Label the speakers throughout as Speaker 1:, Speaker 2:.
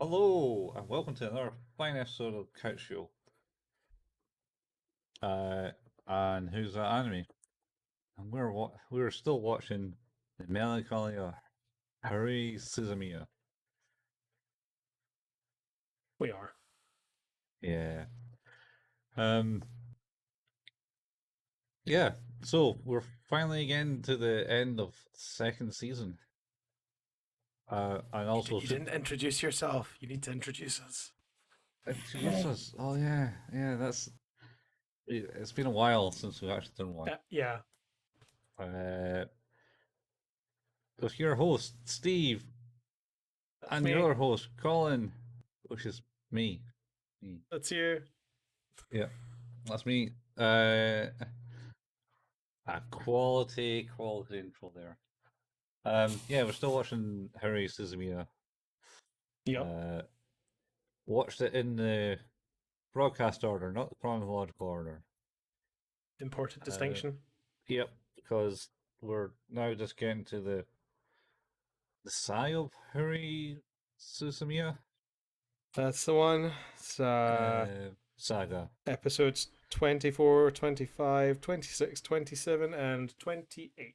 Speaker 1: Hello, and welcome to another fine episode of Couch Show. Uh, and who's that anime? And we're still watching the Melancholy of Haruhi Suzumiya.
Speaker 2: We are.
Speaker 1: Yeah. Um. Yeah. So we're finally getting to the end of second season. And also
Speaker 2: You didn't introduce yourself. You need to introduce us.
Speaker 1: introduce us. Oh yeah. It's been a while since we've actually done one.
Speaker 2: Yeah.
Speaker 1: Uh, with your host Steve.
Speaker 2: That's
Speaker 1: And your
Speaker 2: me.
Speaker 1: other host, Colin, which is me. Me.
Speaker 2: That's you.
Speaker 1: Yeah, that's me. A quality intro there. Yeah, we're still watching Haruhi Suzumiya.
Speaker 2: Yep.
Speaker 1: Uh, watched it in the broadcast order, not the chronological order.
Speaker 2: Important
Speaker 1: Uh,
Speaker 2: distinction.
Speaker 1: yep, because we're now just getting to the Sigh of Haruhi Suzumiya
Speaker 2: That's the one. It's
Speaker 1: saga.
Speaker 2: episodes 24, 25, 26, 27, and 28.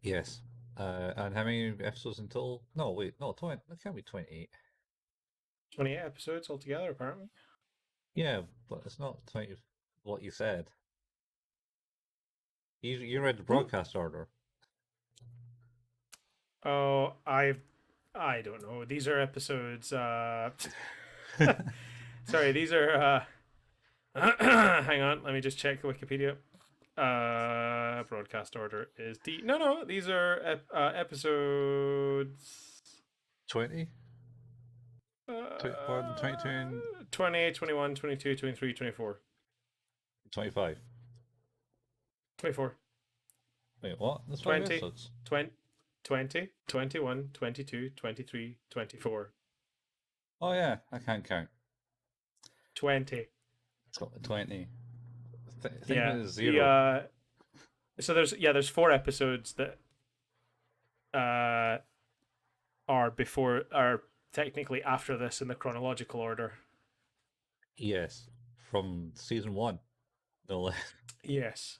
Speaker 1: Yes. And how many episodes until? No, wait, no, 20. It can't be 28.
Speaker 2: 28 episodes altogether, apparently.
Speaker 1: Yeah, but it's not 20. What you said. You read the
Speaker 2: Hmm?
Speaker 1: broadcast order.
Speaker 2: Oh, I don't know. These are episodes. Sorry, these are. Hang on, let me just check the Wikipedia. Broadcast order is D. No. These are episodes
Speaker 1: 20? 21,
Speaker 2: uh,
Speaker 1: 22, and
Speaker 2: 20, 21, 22, 23, 24.
Speaker 1: 25.
Speaker 2: 24.
Speaker 1: Wait, what? There's five
Speaker 2: 20,
Speaker 1: episodes.
Speaker 2: 20, 20, 21, 22, 23, 24.
Speaker 1: Oh, yeah, I can't count.
Speaker 2: 20.
Speaker 1: It's got the 20. Think of it
Speaker 2: Yeah.
Speaker 1: as
Speaker 2: The
Speaker 1: zero.
Speaker 2: so there's four episodes that uh are technically after this in the chronological order.
Speaker 1: Yes, from season one. No less.
Speaker 2: Yes.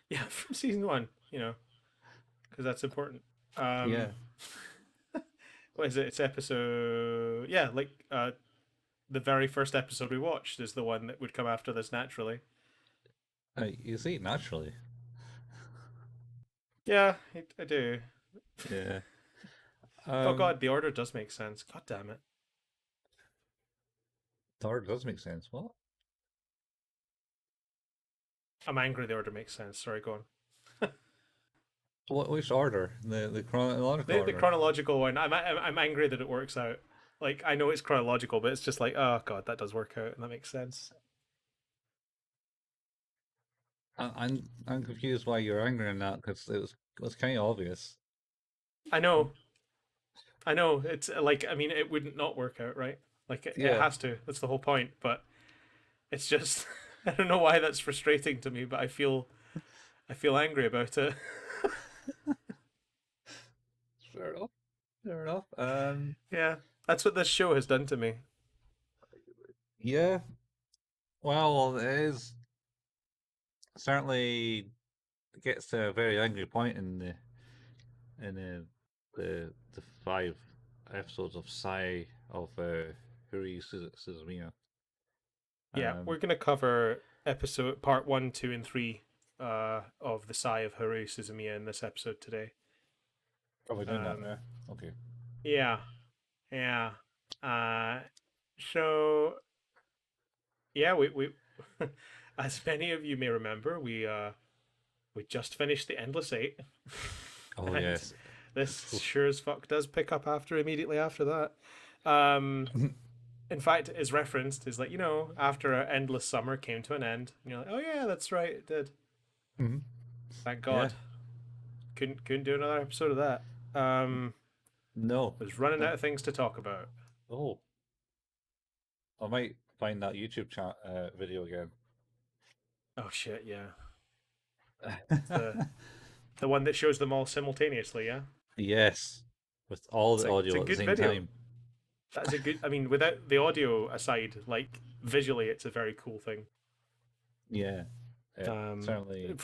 Speaker 2: Yeah, from season one, because that's important. Um,
Speaker 1: Yeah.
Speaker 2: what is it? It's episode. Yeah, like the very first episode we watched is the one that would come after this naturally.
Speaker 1: You see, naturally.
Speaker 2: Yeah, I do.
Speaker 1: Yeah.
Speaker 2: Oh
Speaker 1: Um,
Speaker 2: God, the order does make sense. God damn it.
Speaker 1: Third does make sense. What?
Speaker 2: I'm angry. The order makes sense. Sorry, go on.
Speaker 1: Which order? The chronological
Speaker 2: The
Speaker 1: order.
Speaker 2: chronological one. I'm angry that it works out. Like I know it's chronological, but it's just like, oh God, that does work out, and that makes sense.
Speaker 1: I'm confused why you're angry in that because it was kind of obvious.
Speaker 2: I know. I know. It's like, I mean, it wouldn't not work out, right? Like it
Speaker 1: Yeah,
Speaker 2: has to. That's the whole point. But it's just I don't know why that's frustrating to me, but I feel angry about it.
Speaker 1: fair enough. Fair enough.
Speaker 2: Yeah, that's what this show has done to me.
Speaker 1: Yeah. Well, it is certainly gets to a very angry point in the five episodes of Sigh of Haruhi Suzumiya.
Speaker 2: Yeah,
Speaker 1: Um,
Speaker 2: we're gonna cover episode part one, two, and three of the Sigh of Haruhi Suzumiya in this episode today.
Speaker 1: are we doing that
Speaker 2: Um,
Speaker 1: now? Okay.
Speaker 2: yeah, yeah. Uh, so yeah, we as many of you may remember, we just finished the Endless Eight,
Speaker 1: Oh
Speaker 2: and
Speaker 1: yes.
Speaker 2: this sure as fuck does pick up after immediately after that. Um, in fact, is referenced is like, after an endless summer came to an end, and you're like, oh yeah, that's right, it did.
Speaker 1: Mhm.
Speaker 2: Thank
Speaker 1: Yeah.
Speaker 2: God, couldn't do another episode of that.
Speaker 1: No.
Speaker 2: Was running
Speaker 1: Uh,
Speaker 2: out of things to talk about.
Speaker 1: oh, I might find that YouTube chat video again.
Speaker 2: Oh shit, yeah, the one that shows them all simultaneously. Yeah,
Speaker 1: Yes, with all
Speaker 2: it's
Speaker 1: the
Speaker 2: a
Speaker 1: audio at the
Speaker 2: good
Speaker 1: same
Speaker 2: video.
Speaker 1: time.
Speaker 2: That is a good. I mean, without the audio aside, like visually, it's a very cool thing.
Speaker 1: Yeah, it certainly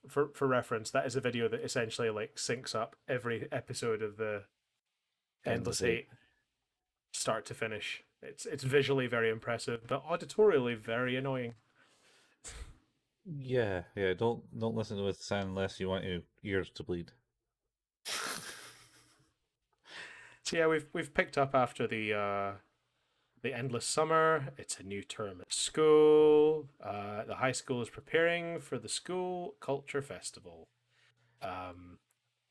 Speaker 2: For for reference, that is a video that essentially like syncs up every episode of the
Speaker 1: endless
Speaker 2: Endless
Speaker 1: eight.
Speaker 2: Eight, start to finish. It's visually very impressive, but auditorially very annoying.
Speaker 1: Yeah, yeah. Don't listen to it sound unless you want your ears to bleed.
Speaker 2: So yeah, we've picked up after the endless summer. It's a new term at school. The high school is preparing for the school culture festival. Um,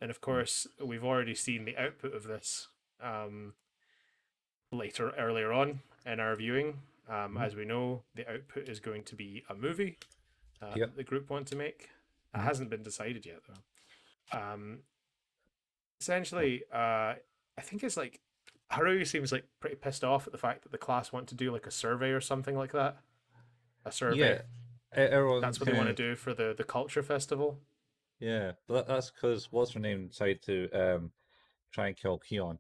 Speaker 2: and of
Speaker 1: Mm.
Speaker 2: course, we've already seen the output of this earlier on in our viewing.
Speaker 1: Mhm.
Speaker 2: As we know, the output is going to be a movie that
Speaker 1: Yep.
Speaker 2: the group want to make. It
Speaker 1: Mhm.
Speaker 2: hasn't been decided yet, though.
Speaker 1: Oh.
Speaker 2: Essentially, I think it's like Haruhi seems like pretty pissed off at the fact that the class want to do like a survey or something like that. A survey.
Speaker 1: Yeah, everyone
Speaker 2: That's what they want
Speaker 1: kind
Speaker 2: to
Speaker 1: of
Speaker 2: do for the culture festival.
Speaker 1: yeah. But that's because what's her name decided to try and kill Keon,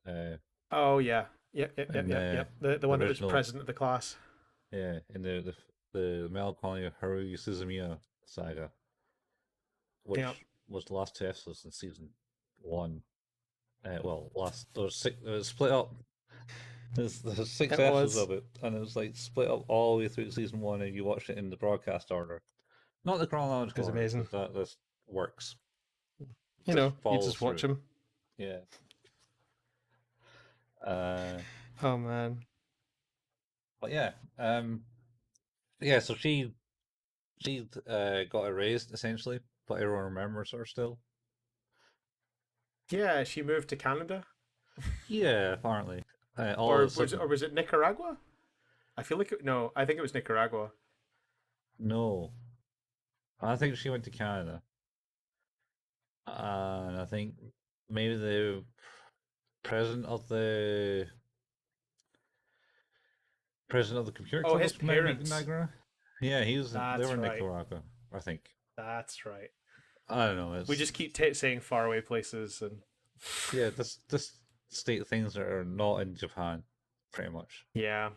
Speaker 1: uh,
Speaker 2: Oh yeah, yep, yep,
Speaker 1: in
Speaker 2: yep, yep, yep. The
Speaker 1: the
Speaker 2: one that was
Speaker 1: original
Speaker 2: president of the class.
Speaker 1: yeah in the Melancholy of Haruhi Suzumiya saga,
Speaker 2: Yep,
Speaker 1: which was the last two episodes in season one. Well, last there was six. It was split up. There's six
Speaker 2: it
Speaker 1: episodes
Speaker 2: was.
Speaker 1: of it, and it was like split up all the way through season one, and you watched it in the broadcast order, not the
Speaker 2: It
Speaker 1: chronological
Speaker 2: was
Speaker 1: order,
Speaker 2: amazing.
Speaker 1: because that this works.
Speaker 2: You
Speaker 1: Just
Speaker 2: know, you
Speaker 1: follows
Speaker 2: just watch
Speaker 1: through.
Speaker 2: him.
Speaker 1: Yeah. Uh,
Speaker 2: Oh man.
Speaker 1: but yeah. Yeah. So she got erased essentially, but everyone remembers her still.
Speaker 2: Yeah, she moved to Canada,
Speaker 1: Yeah, apparently. All of a
Speaker 2: or
Speaker 1: sudden,
Speaker 2: was it Nicaragua? I feel like no, I think it was Nicaragua.
Speaker 1: no. I think she went to Canada, and I think maybe the president of the president of the computer
Speaker 2: Oh,
Speaker 1: club
Speaker 2: his
Speaker 1: was from
Speaker 2: parents.
Speaker 1: Niagara. Yeah, he was. They were
Speaker 2: That's
Speaker 1: in
Speaker 2: right.
Speaker 1: Nicaragua, I think.
Speaker 2: That's right.
Speaker 1: I don't know.
Speaker 2: We just keep saying faraway places, and
Speaker 1: Yeah, this state things that are not in Japan, pretty much.
Speaker 2: yeah,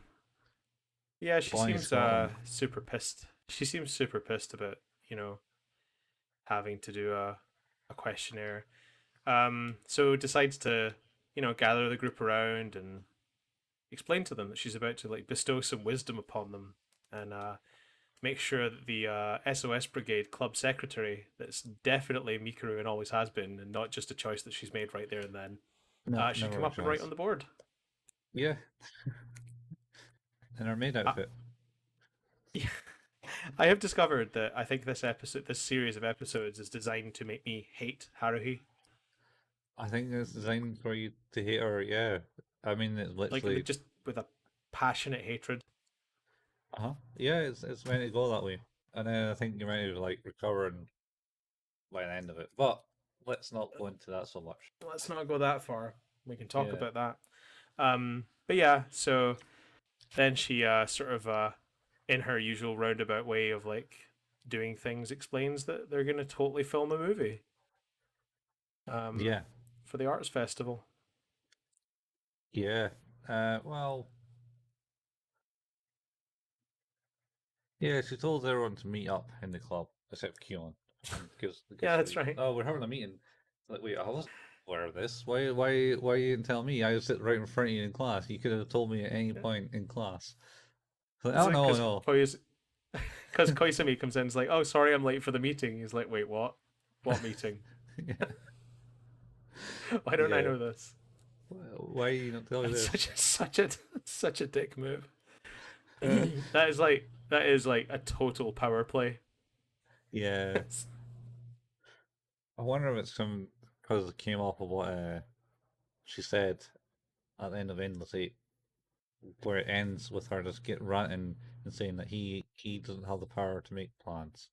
Speaker 2: yeah. She
Speaker 1: Bonnie
Speaker 2: seems
Speaker 1: Scotland.
Speaker 2: super pissed. She seems super pissed about having to do a questionnaire. So decides to gather the group around and explain to them that she's about to like bestow some wisdom upon them and make sure that the SOS Brigade club secretary, that's definitely Mikuru and always has been, and not just a choice that she's made right there and then,
Speaker 1: No,
Speaker 2: should
Speaker 1: never
Speaker 2: come
Speaker 1: a
Speaker 2: up and write on
Speaker 1: choice.
Speaker 2: the board.
Speaker 1: Yeah, in her maid
Speaker 2: Uh,
Speaker 1: outfit.
Speaker 2: yeah. I have discovered that I think this series of episodes, is designed to make me hate Haruhi.
Speaker 1: I think it's designed for you to hate her. Yeah, I mean it's
Speaker 2: Like
Speaker 1: literally.
Speaker 2: just with a passionate hatred.
Speaker 1: Uh-huh. Yeah, it's meant to go that way, and then I think you're meant to like recover and by the end of it. But let's not go into that so much.
Speaker 2: Let's not go that far. We can talk
Speaker 1: Yeah,
Speaker 2: about that. But yeah, so then she sort of in her usual roundabout way of like doing things, explains that they're going to totally film a movie um,
Speaker 1: yeah,
Speaker 2: for the arts festival.
Speaker 1: yeah. Well, yeah. She told everyone to meet up in the club except Keon, and
Speaker 2: Yeah,
Speaker 1: because
Speaker 2: that's right.
Speaker 1: oh, we're having a meeting. Like, wait, I wasn't aware of this. Why you didn't tell me? I was sitting right in front of you in class. You could have told me at any
Speaker 2: Yeah.
Speaker 1: point in class. Like,
Speaker 2: Is
Speaker 1: oh
Speaker 2: it
Speaker 1: no,
Speaker 2: because
Speaker 1: no.
Speaker 2: because Koizumi comes in and is like, "Oh, sorry, I'm late for the meeting." He's like, "Wait, what? What meeting?
Speaker 1: Yeah,
Speaker 2: Why don't I
Speaker 1: yeah.
Speaker 2: know this?"
Speaker 1: Why you not tell me
Speaker 2: That's
Speaker 1: this?
Speaker 2: such a dick move. That is like a total power play.
Speaker 1: Yeah, I wonder if it's some because it came off of what she said at the end of Endless Eight, where it ends with her just get ranting and saying that he doesn't have the power to make plans.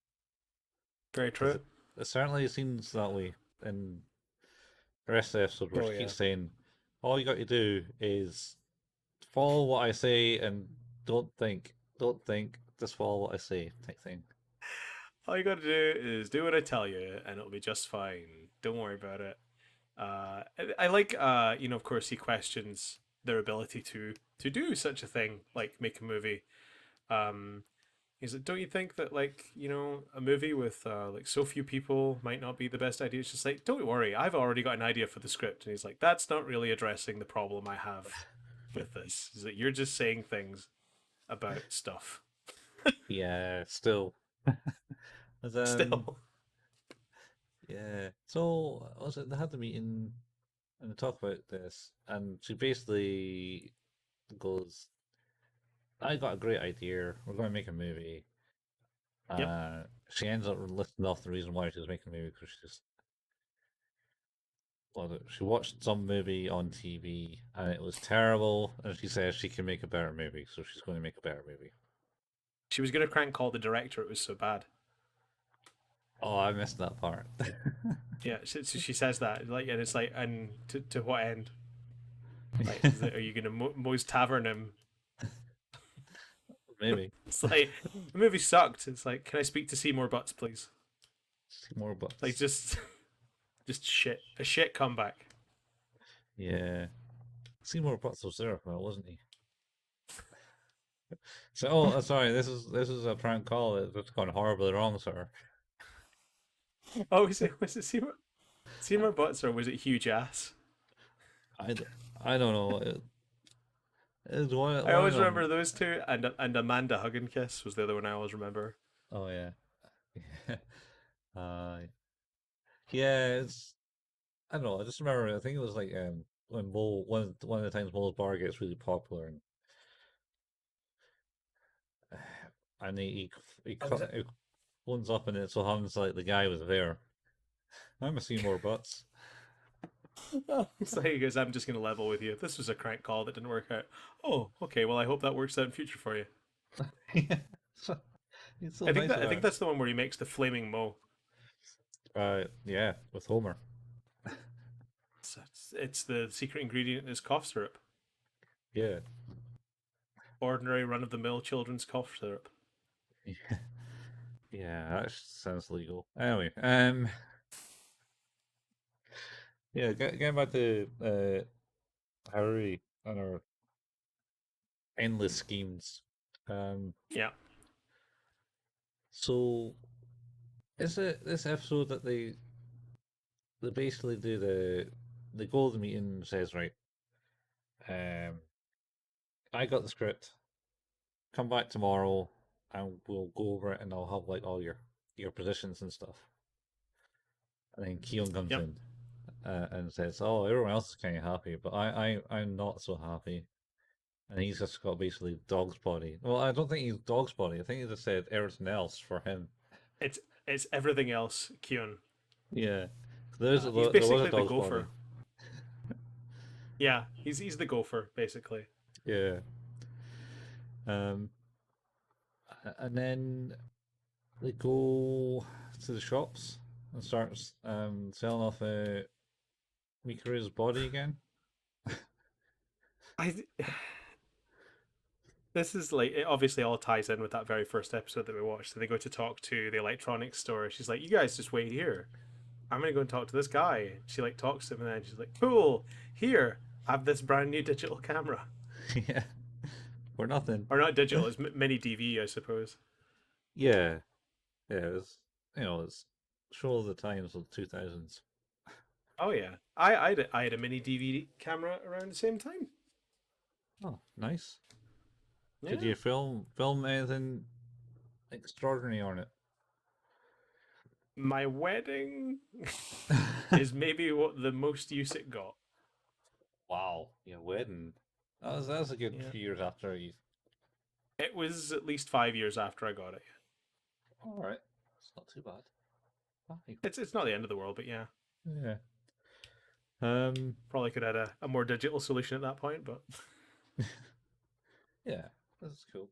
Speaker 2: Very
Speaker 1: Because
Speaker 2: true.
Speaker 1: it certainly seems that way in the rest of the episode, where
Speaker 2: Oh
Speaker 1: she
Speaker 2: yeah.
Speaker 1: keeps saying, "All you got to do is follow what I say and don't think, just follow what I say," type thing.
Speaker 2: All you gotta do is do what I tell you, and it'll be just fine. Don't worry about it. I like, of course, he questions their ability to do such a thing, like make a movie. Um, he's like, don't you think that like a movie with like so few people might not be the best idea? It's just like, don't worry, I've already got an idea for the script, and he's like, that's not really addressing the problem I have with this. Is that you're just saying things about stuff.
Speaker 1: Yeah, still. As,
Speaker 2: Still,
Speaker 1: yeah. So was it they had the meeting and they talk about this, and she basically goes, "I got a great idea. We're going to make a movie."
Speaker 2: yep.
Speaker 1: She ends up listing off the reason why she was making a movie because she just well, she watched some movie on TV and it was terrible, and she says she can make a better movie, so she's going to make a better movie.
Speaker 2: She was gonna crank call the director. It was so bad.
Speaker 1: Oh, I missed that part.
Speaker 2: Yeah, so she says that like, and it's like, and to what end? Like, are you gonna Moe's Tavern him?
Speaker 1: Maybe.
Speaker 2: It's like the movie sucked. It's like, can I speak to Seymour Butts, please?
Speaker 1: See more
Speaker 2: Like,
Speaker 1: butts.
Speaker 2: just shit, a shit comeback.
Speaker 1: Yeah. Seymour Butts was there for it, wasn't he? So, oh, sorry. This is a prank call. It's gone horribly wrong, sir.
Speaker 2: Oh, was it Seymour Butts or was it Huge Ass?
Speaker 1: I, d- I don't know. It's
Speaker 2: I
Speaker 1: one of
Speaker 2: always
Speaker 1: them.
Speaker 2: remember those two, and Amanda Hug and Kiss was the other one I always remember.
Speaker 1: Oh yeah. uh, yeah. It's I don't know. I just remember. I think it was like when Mo one of the times Mo's bar gets really popular and
Speaker 2: Oh, was it?
Speaker 1: he phones up and it so happens like the guy was there. I'm a Seymour Butts.
Speaker 2: So he goes, I'm just going to level with you. This was a crank call that didn't work out. Oh, okay. Well, I hope that works out in future for you.
Speaker 1: Yeah. He's so nice
Speaker 2: I think
Speaker 1: about
Speaker 2: that's the one where he makes the flaming Mo.
Speaker 1: it. Yeah, with Homer.
Speaker 2: It's the secret ingredient is cough syrup.
Speaker 1: Yeah.
Speaker 2: Ordinary run of the mill children's cough syrup.
Speaker 1: Yeah, that sounds legal. Anyway, yeah, getting back to Harry and our endless schemes. Um,
Speaker 2: Yeah.
Speaker 1: so is it this episode that they basically do the goal of the meeting says right, um, I got the script. Come back tomorrow, and we'll go over it, and I'll have like all your positions and stuff. And then Keon comes
Speaker 2: Yep.
Speaker 1: in and says, "Oh, everyone else is kind of happy, but I'm not so happy." And he's just got basically dog's body. Well, I don't think he's dog's body. I think he just said everything else for him.
Speaker 2: It's it's everything else, Kyun.
Speaker 1: Yeah,
Speaker 2: He's
Speaker 1: there was a
Speaker 2: basically the
Speaker 1: dog's body.
Speaker 2: gopher. Yeah, he's the gopher basically.
Speaker 1: Yeah. Um, and then they go to the shops and starts selling off Mikaru's body again.
Speaker 2: I This is like, it obviously all ties in with that very first episode that we watched. So they go to talk to the electronics store. She's like, "You guys just wait here. I'm gonna go and talk to this guy." She like talks to him, and then she's like, "Cool, here, have this brand new digital camera,
Speaker 1: Yeah, for nothing.
Speaker 2: or not digital, it's mini DV, I suppose."
Speaker 1: Yeah, yeah. It's show of the times of the 2000s.
Speaker 2: Oh yeah, I had a mini DVD camera around the same time.
Speaker 1: Oh, nice. Did
Speaker 2: Yeah,
Speaker 1: you film anything extraordinary on it?
Speaker 2: my wedding is maybe what the most use it got.
Speaker 1: Wow, your wedding. That was a good
Speaker 2: Yeah,
Speaker 1: few years after you.
Speaker 2: it was at least 5 years after I got it.
Speaker 1: All right, it's not too bad. Fine.
Speaker 2: It's not the end of the world, but yeah,
Speaker 1: Yeah. Um.
Speaker 2: probably could have had a more digital solution at that point, but.
Speaker 1: Yeah, that's cool.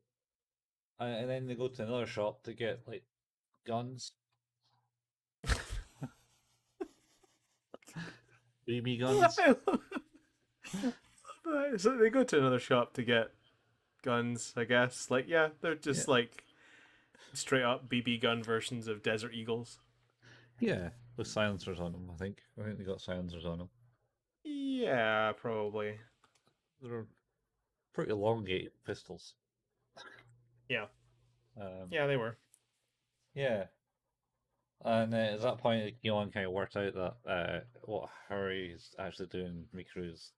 Speaker 1: And then they go to another shop to get like guns, BB guns.
Speaker 2: So they go to another shop to get guns, I guess. Like, yeah, they're
Speaker 1: Yeah.
Speaker 2: just like straight up BB gun versions of Desert Eagles.
Speaker 1: Yeah, with silencers on them. I think they got silencers on them.
Speaker 2: Yeah, probably.
Speaker 1: They're pretty elongated pistols.
Speaker 2: Yeah,
Speaker 1: Um,
Speaker 2: yeah, they were.
Speaker 1: yeah. And at that point, Gillen kind of worked out that what Harry's actually doing, Mikuru's,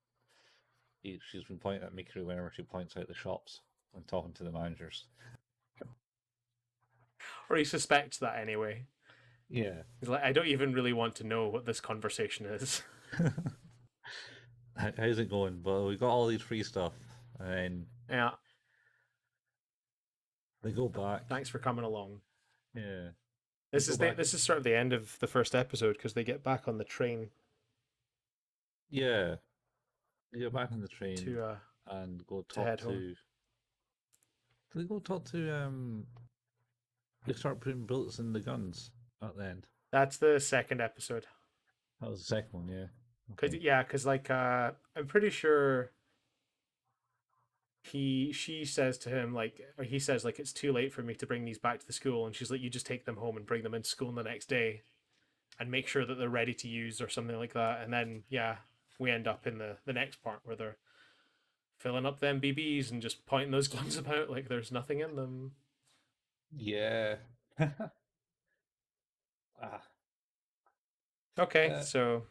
Speaker 1: she's been pointing at Mikuru whenever she points out the shops and talking to the managers.
Speaker 2: Or he suspects that anyway.
Speaker 1: Yeah.
Speaker 2: He's like, I don't even really want to know what this conversation is.
Speaker 1: How's it going? Well, we got all these free stuff, and then
Speaker 2: Yeah,
Speaker 1: they go back.
Speaker 2: thanks for coming along.
Speaker 1: Yeah, they go
Speaker 2: This
Speaker 1: back.
Speaker 2: is sort of the end of the first episode because they get back on the train
Speaker 1: Yeah, they get back on the train
Speaker 2: to
Speaker 1: and go
Speaker 2: to
Speaker 1: talk
Speaker 2: head home.
Speaker 1: to. Do they go talk to? They start putting bullets in the guns at the end.
Speaker 2: That's the second episode.
Speaker 1: That was the second one. Yeah.
Speaker 2: Cause
Speaker 1: Okay.
Speaker 2: yeah, cause like I'm pretty sure she says to him like, or he says like, it's too late for me to bring these back to the school, and she's like, you just take them home and bring them into school the next day, and make sure that they're ready to use or something like that. And then yeah, we end up in the next part where they're filling up them BBs and just pointing those guns about like there's nothing in them.
Speaker 1: Yeah. ah.
Speaker 2: Okay,
Speaker 1: Uh,
Speaker 2: so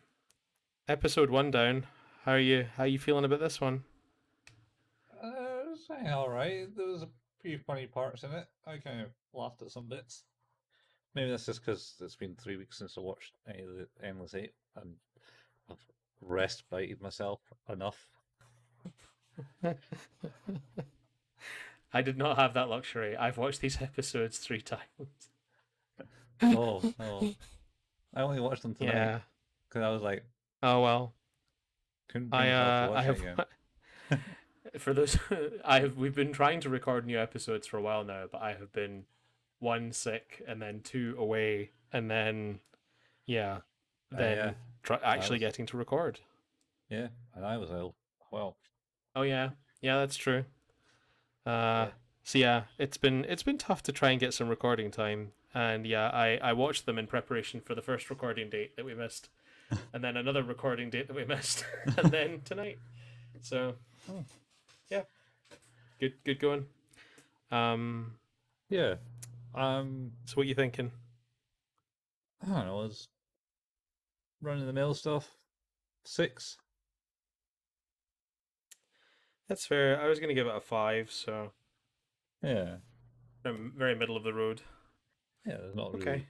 Speaker 2: episode one down. How are you feeling about this one?
Speaker 1: it was all right. There was a few funny parts in it. I kind of laughed at some bits. Maybe that's just because it's been 3 weeks since I watched any of the Endless Eight, and I've respited myself enough.
Speaker 2: I did not have that luxury. I've watched these episodes 3 times.
Speaker 1: Oh, oh. I only watched them tonight
Speaker 2: Yeah.
Speaker 1: because I was like,
Speaker 2: Oh well.
Speaker 1: couldn't bring myself to
Speaker 2: I
Speaker 1: watch it
Speaker 2: have
Speaker 1: again.
Speaker 2: for those I have we've been trying to record new episodes for a while now, but I have been one sick and then two away and then yeah,
Speaker 1: Yeah,
Speaker 2: then
Speaker 1: I
Speaker 2: actually
Speaker 1: was,
Speaker 2: getting to record.
Speaker 1: yeah, and I was ill. Well,
Speaker 2: Oh yeah. Yeah, that's true. Uh
Speaker 1: yeah,
Speaker 2: so yeah, it's been tough to try and get some recording time. And yeah, I watched them in preparation for the first recording date that we missed, and then another recording date that we missed, and then tonight. So
Speaker 1: oh,
Speaker 2: yeah, good going. Um,
Speaker 1: yeah. Um,
Speaker 2: so what you thinking?
Speaker 1: I don't know. It was running the mill stuff. Six.
Speaker 2: That's fair. I was gonna give it a five, so
Speaker 1: Yeah,
Speaker 2: very middle of the road.
Speaker 1: yeah. There's not
Speaker 2: Okay.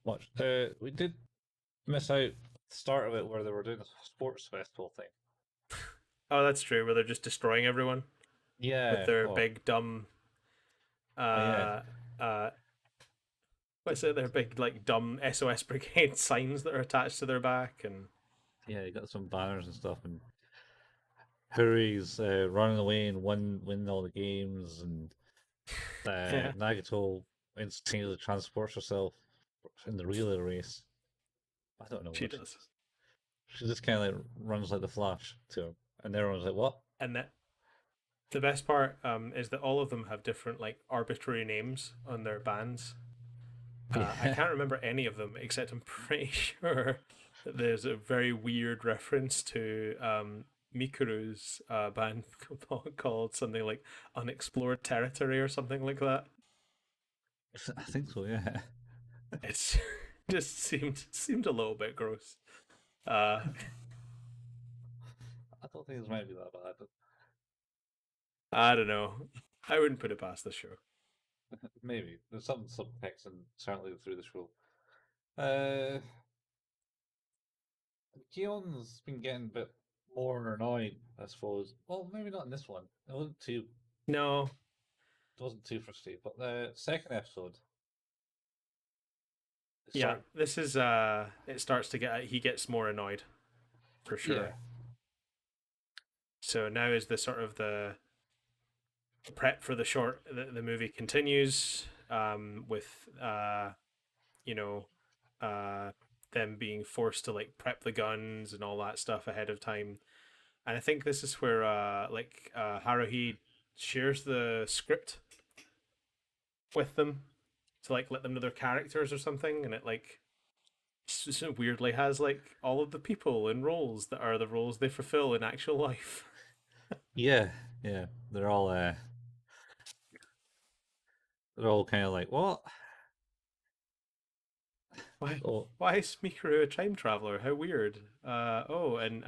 Speaker 1: really much. We did miss out the start of it where they were doing a sports festival thing.
Speaker 2: Oh, that's true. Where they're just destroying everyone with
Speaker 1: Yeah.
Speaker 2: their
Speaker 1: Oh,
Speaker 2: big dumb
Speaker 1: yeah.
Speaker 2: uh uh what's it? Their big like dumb SOS brigade signs that are attached to their back, and
Speaker 1: Yeah. You got some banners and stuff, and Huri's running away and winning all the games, and
Speaker 2: yeah,
Speaker 1: Nagato instantaneously transports herself in the relay race. I don't know
Speaker 2: she
Speaker 1: what
Speaker 2: does.
Speaker 1: she just kind of like runs like the Flash to him, and everyone's like, "What?"
Speaker 2: And that the best part is that all of them have different like arbitrary names on their bands. I
Speaker 1: Yeah,
Speaker 2: can't remember any of them, except I'm pretty sure that there's a very weird reference to Mikuru's band called something like Unexplored Territory or something like that.
Speaker 1: I think so. Yeah,
Speaker 2: It's just seemed a little bit gross. Uh,
Speaker 1: I don't think it's might be that bad.
Speaker 2: I don't know. I wouldn't put it past the show.
Speaker 1: Maybe there's some subtext and certainly through the show. Uh, Keon's been getting a bit more annoyed, I suppose. Well, maybe not in this one.
Speaker 2: No,
Speaker 1: It wasn't too frustrating. But the second episode, it
Speaker 2: yeah,
Speaker 1: started.
Speaker 2: this is it starts to get he gets more annoyed for sure.
Speaker 1: Yeah,
Speaker 2: So now is the sort of the prep for the short. The movie continues with you know uh, them being forced to like prep the guns and all that stuff ahead of time. And I think this is where Haruhi shares the script with them to like let them know their characters or something, and it like weirdly has like all of the people in roles that are the roles they fulfill in actual life.
Speaker 1: Yeah, yeah. They're all kind of like, what?
Speaker 2: Why?
Speaker 1: Oh,
Speaker 2: Why is Mikuru a time traveler? How weird. Oh,
Speaker 1: and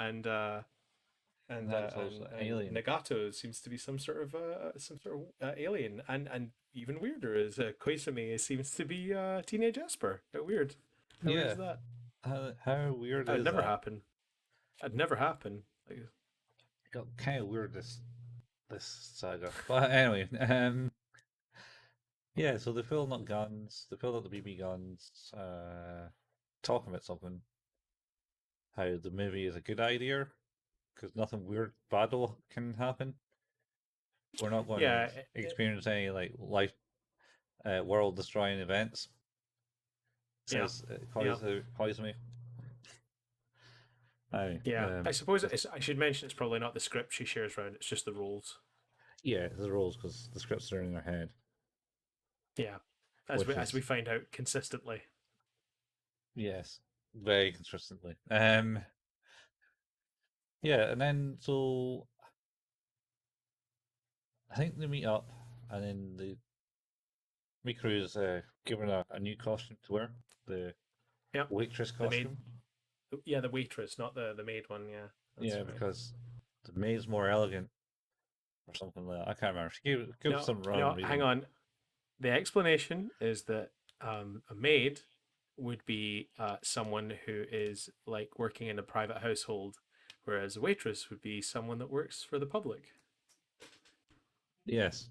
Speaker 1: that's also
Speaker 2: and
Speaker 1: alien.
Speaker 2: Nagato seems to be some sort of alien, and even weirder is Koizumi seems to be teenage Esper. How weird. How weird is
Speaker 1: Yeah.
Speaker 2: that?
Speaker 1: How weird
Speaker 2: That would
Speaker 1: is
Speaker 2: never
Speaker 1: that?
Speaker 2: happen. That'd never happen. Like,
Speaker 1: It got kind of weird this saga. But anyway, yeah. So they filled up guns. They filled up the BB guns. Talking about something. How the movie is a good idea because nothing weird bad can happen. We're not going to
Speaker 2: yeah,
Speaker 1: experience any like life world destroying events.
Speaker 2: yeah,
Speaker 1: Says
Speaker 2: yeah.
Speaker 1: Koizumi. Aye.
Speaker 2: Yeah, I suppose I should mention it's probably not the script she shares around. It's just the rules.
Speaker 1: Yeah, the rules because the scripts are in their head,
Speaker 2: Yeah,
Speaker 1: which
Speaker 2: as we
Speaker 1: is
Speaker 2: find out consistently.
Speaker 1: yes, very consistently. Yeah, and then so I think they meet up, and then the Mikuru is given a new costume to wear, the
Speaker 2: Yeah,
Speaker 1: waitress
Speaker 2: the maid.
Speaker 1: costume.
Speaker 2: Yeah, the waitress, not the maid one. Yeah, that's
Speaker 1: Yeah,
Speaker 2: right.
Speaker 1: because the maid's more elegant or something like that. I can't remember. She gave
Speaker 2: No,
Speaker 1: some random
Speaker 2: no, hang
Speaker 1: reason.
Speaker 2: on. The explanation is that a maid would be someone who is like working in a private household, whereas a waitress would be someone that works for the public.
Speaker 1: Yes,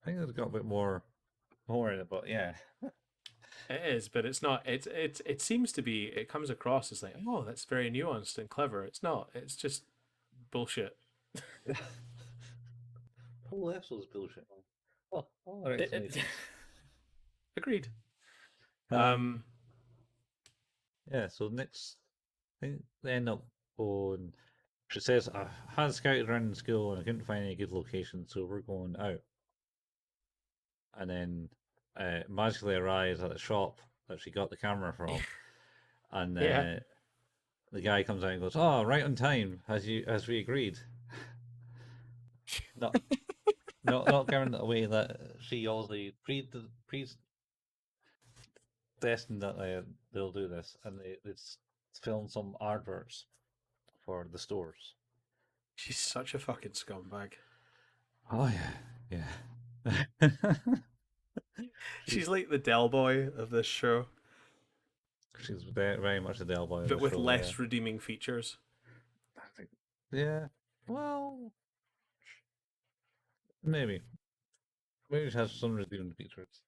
Speaker 1: I think it's got a bit more in it, but yeah.
Speaker 2: It is, but it's not. It seems to be. It comes across as like, oh, that's very nuanced and clever. It's not. It's just bullshit.
Speaker 1: The whole episode's bullshit. Oh, all right,
Speaker 2: It,
Speaker 1: explanation.
Speaker 2: agreed.
Speaker 1: Um,
Speaker 2: Um,
Speaker 1: yeah. So next, I think they end up on. She says, I had scouted around the school and I couldn't find any good location, so we're going out. And then magically arrives at the shop that she got the camera from, and
Speaker 2: yeah,
Speaker 1: the guy comes out and goes, "Oh, right on time, as we agreed." Not not giving it away that she obviously predestined that they'll do this, and it's filmed some adverts for the stores.
Speaker 2: she's such a fucking scumbag.
Speaker 1: Oh yeah, yeah.
Speaker 2: She's
Speaker 1: she's
Speaker 2: like the Del Boy of this show,
Speaker 1: she's very much the Del Boy of
Speaker 2: but
Speaker 1: the
Speaker 2: with
Speaker 1: show. Yeah,
Speaker 2: less redeeming features.
Speaker 1: I think. Yeah. Well, maybe it has some redeeming features.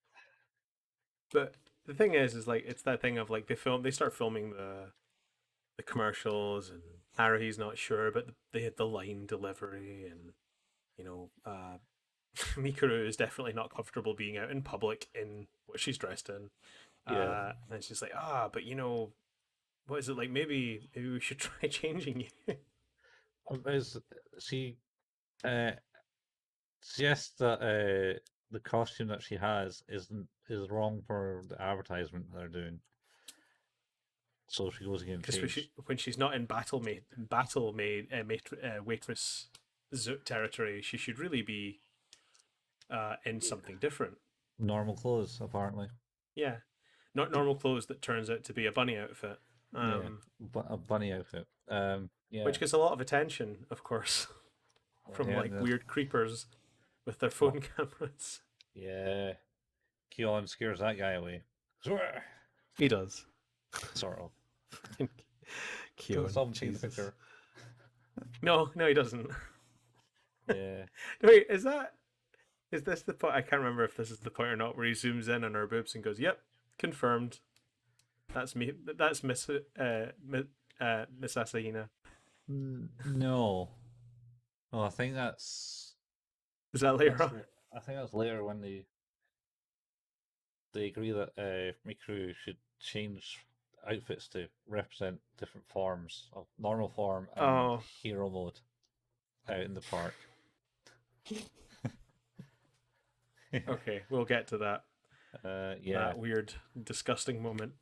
Speaker 2: But the thing is like it's that thing of like they start filming the commercials, and Haruhi's not sure, but they had the line delivery, and you know, Mikuru is definitely not comfortable being out in public in what she's dressed in.
Speaker 1: Yeah.
Speaker 2: And it's just like, but you know, what is it like? Maybe we should try changing you.
Speaker 1: Is she uh, suggests that the costume that she has is wrong for the advertisement they're doing, so she goes again
Speaker 2: Because
Speaker 1: changed
Speaker 2: when she's not in waitress territory, she should really be in something different.
Speaker 1: normal clothes apparently.
Speaker 2: Yeah, not normal clothes that turns out to be a bunny outfit.
Speaker 1: Yeah, but a bunny outfit. Yeah,
Speaker 2: Which gets a lot of attention, of course, from
Speaker 1: yeah,
Speaker 2: like weird creepers with their
Speaker 1: oh,
Speaker 2: phone cameras.
Speaker 1: yeah. Keon scares that guy away. Swear.
Speaker 2: He does.
Speaker 1: Sort of. Can
Speaker 2: Keon,
Speaker 1: someone take the
Speaker 2: Jesus.
Speaker 1: picture?
Speaker 2: No, no, he doesn't.
Speaker 1: Yeah.
Speaker 2: Wait, is this the point? I can't remember if this is the point or not, where he zooms in on her boobs and goes, "Yep, confirmed. That's me. That's Miss Asahina."
Speaker 1: No. Oh, I think
Speaker 2: Is that later
Speaker 1: that's
Speaker 2: on?
Speaker 1: I think that's later when they agree that Mikuru should change outfits to represent different forms of normal form and
Speaker 2: Oh,
Speaker 1: hero mode out in the park.
Speaker 2: okay. We'll get to that
Speaker 1: Yeah.
Speaker 2: weird, disgusting moment.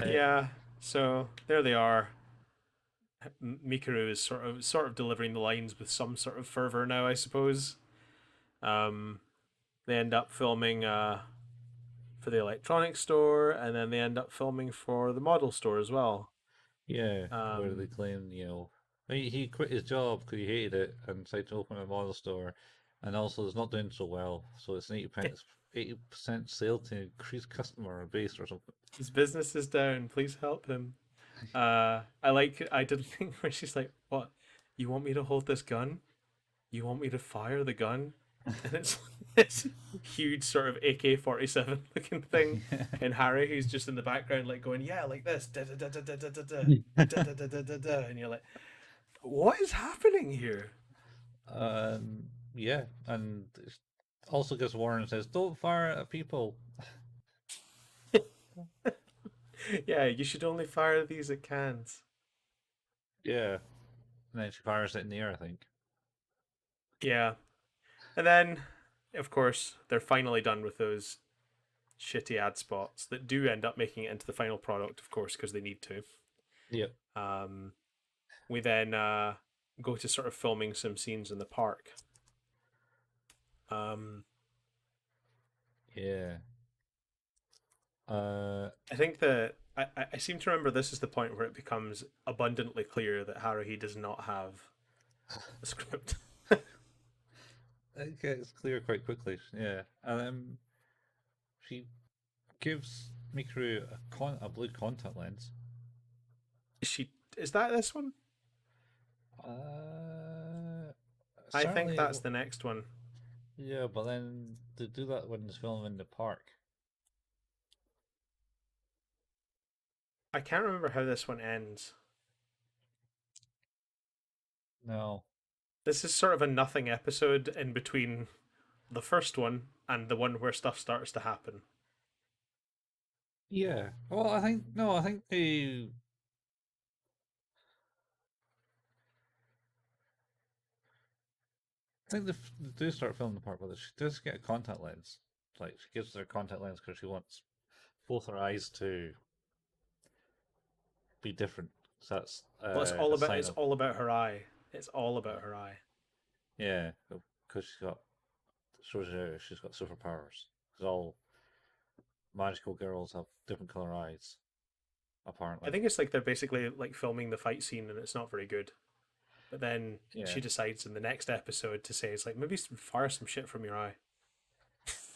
Speaker 1: Uh,
Speaker 2: Yeah. So there they are. Mikuru is sort of delivering the lines with some sort of fervor now, I suppose. Um, they end up filming for the electronics store, and then they end up filming for the model store as well.
Speaker 1: yeah, where they
Speaker 2: Um,
Speaker 1: claim, he quit his job because he hated it and decided to open a model store, and also it's not doing so well, so it's an 80% sale to increase customer base or something.
Speaker 2: his business is down. Please help him. I did think where she's like, "What? You want me to hold this gun? You want me to fire the gun?" And it's this huge sort of AK-47 looking thing, and Harry who's just in the background like going, "Yeah, like this, da da da da da da da da da da da da da," and you're like, "What is happening here?"
Speaker 1: Yeah, and it also gives warning says, "Don't fire at people."
Speaker 2: Yeah, you should only fire these at cans.
Speaker 1: Yeah, and then she fires it in the air, I think.
Speaker 2: Yeah, and then of course they're finally done with those shitty ad spots that do end up making it into the final product, of course, because they need to.
Speaker 1: Yep.
Speaker 2: Um, we then go to sort of filming some scenes in the park. Um,
Speaker 1: Yeah. Uh,
Speaker 2: I think that I seem to remember this is the point where it becomes abundantly clear that Haruhi does not have a script.
Speaker 1: it gets clear quite quickly. Yeah, and she gives Mikuru a blue contact lens.
Speaker 2: Is that this one?
Speaker 1: Uh,
Speaker 2: I think
Speaker 1: certainly,
Speaker 2: that's the next one.
Speaker 1: yeah, but then to do that when it's filmed in the park.
Speaker 2: I can't remember how this one ends.
Speaker 1: No.
Speaker 2: This is sort of a nothing episode in between the first one and the one where stuff starts to happen.
Speaker 1: Yeah. Well, I think no. I think they do start filming the part, but she does get a contact lens. Like she gives her a contact lens because she wants both her eyes to be different. So that's
Speaker 2: Well,
Speaker 1: a sign
Speaker 2: it's
Speaker 1: of,
Speaker 2: all about her eye. It's all about her eye.
Speaker 1: yeah, because she's got shows you she's got superpowers. Because all magical girls have different color eyes,
Speaker 2: I
Speaker 1: apparently.
Speaker 2: think it's like they're basically like filming the fight scene and it's not very good. But then
Speaker 1: Yeah,
Speaker 2: she decides in the next episode to say it's like maybe fire some shit from your eye.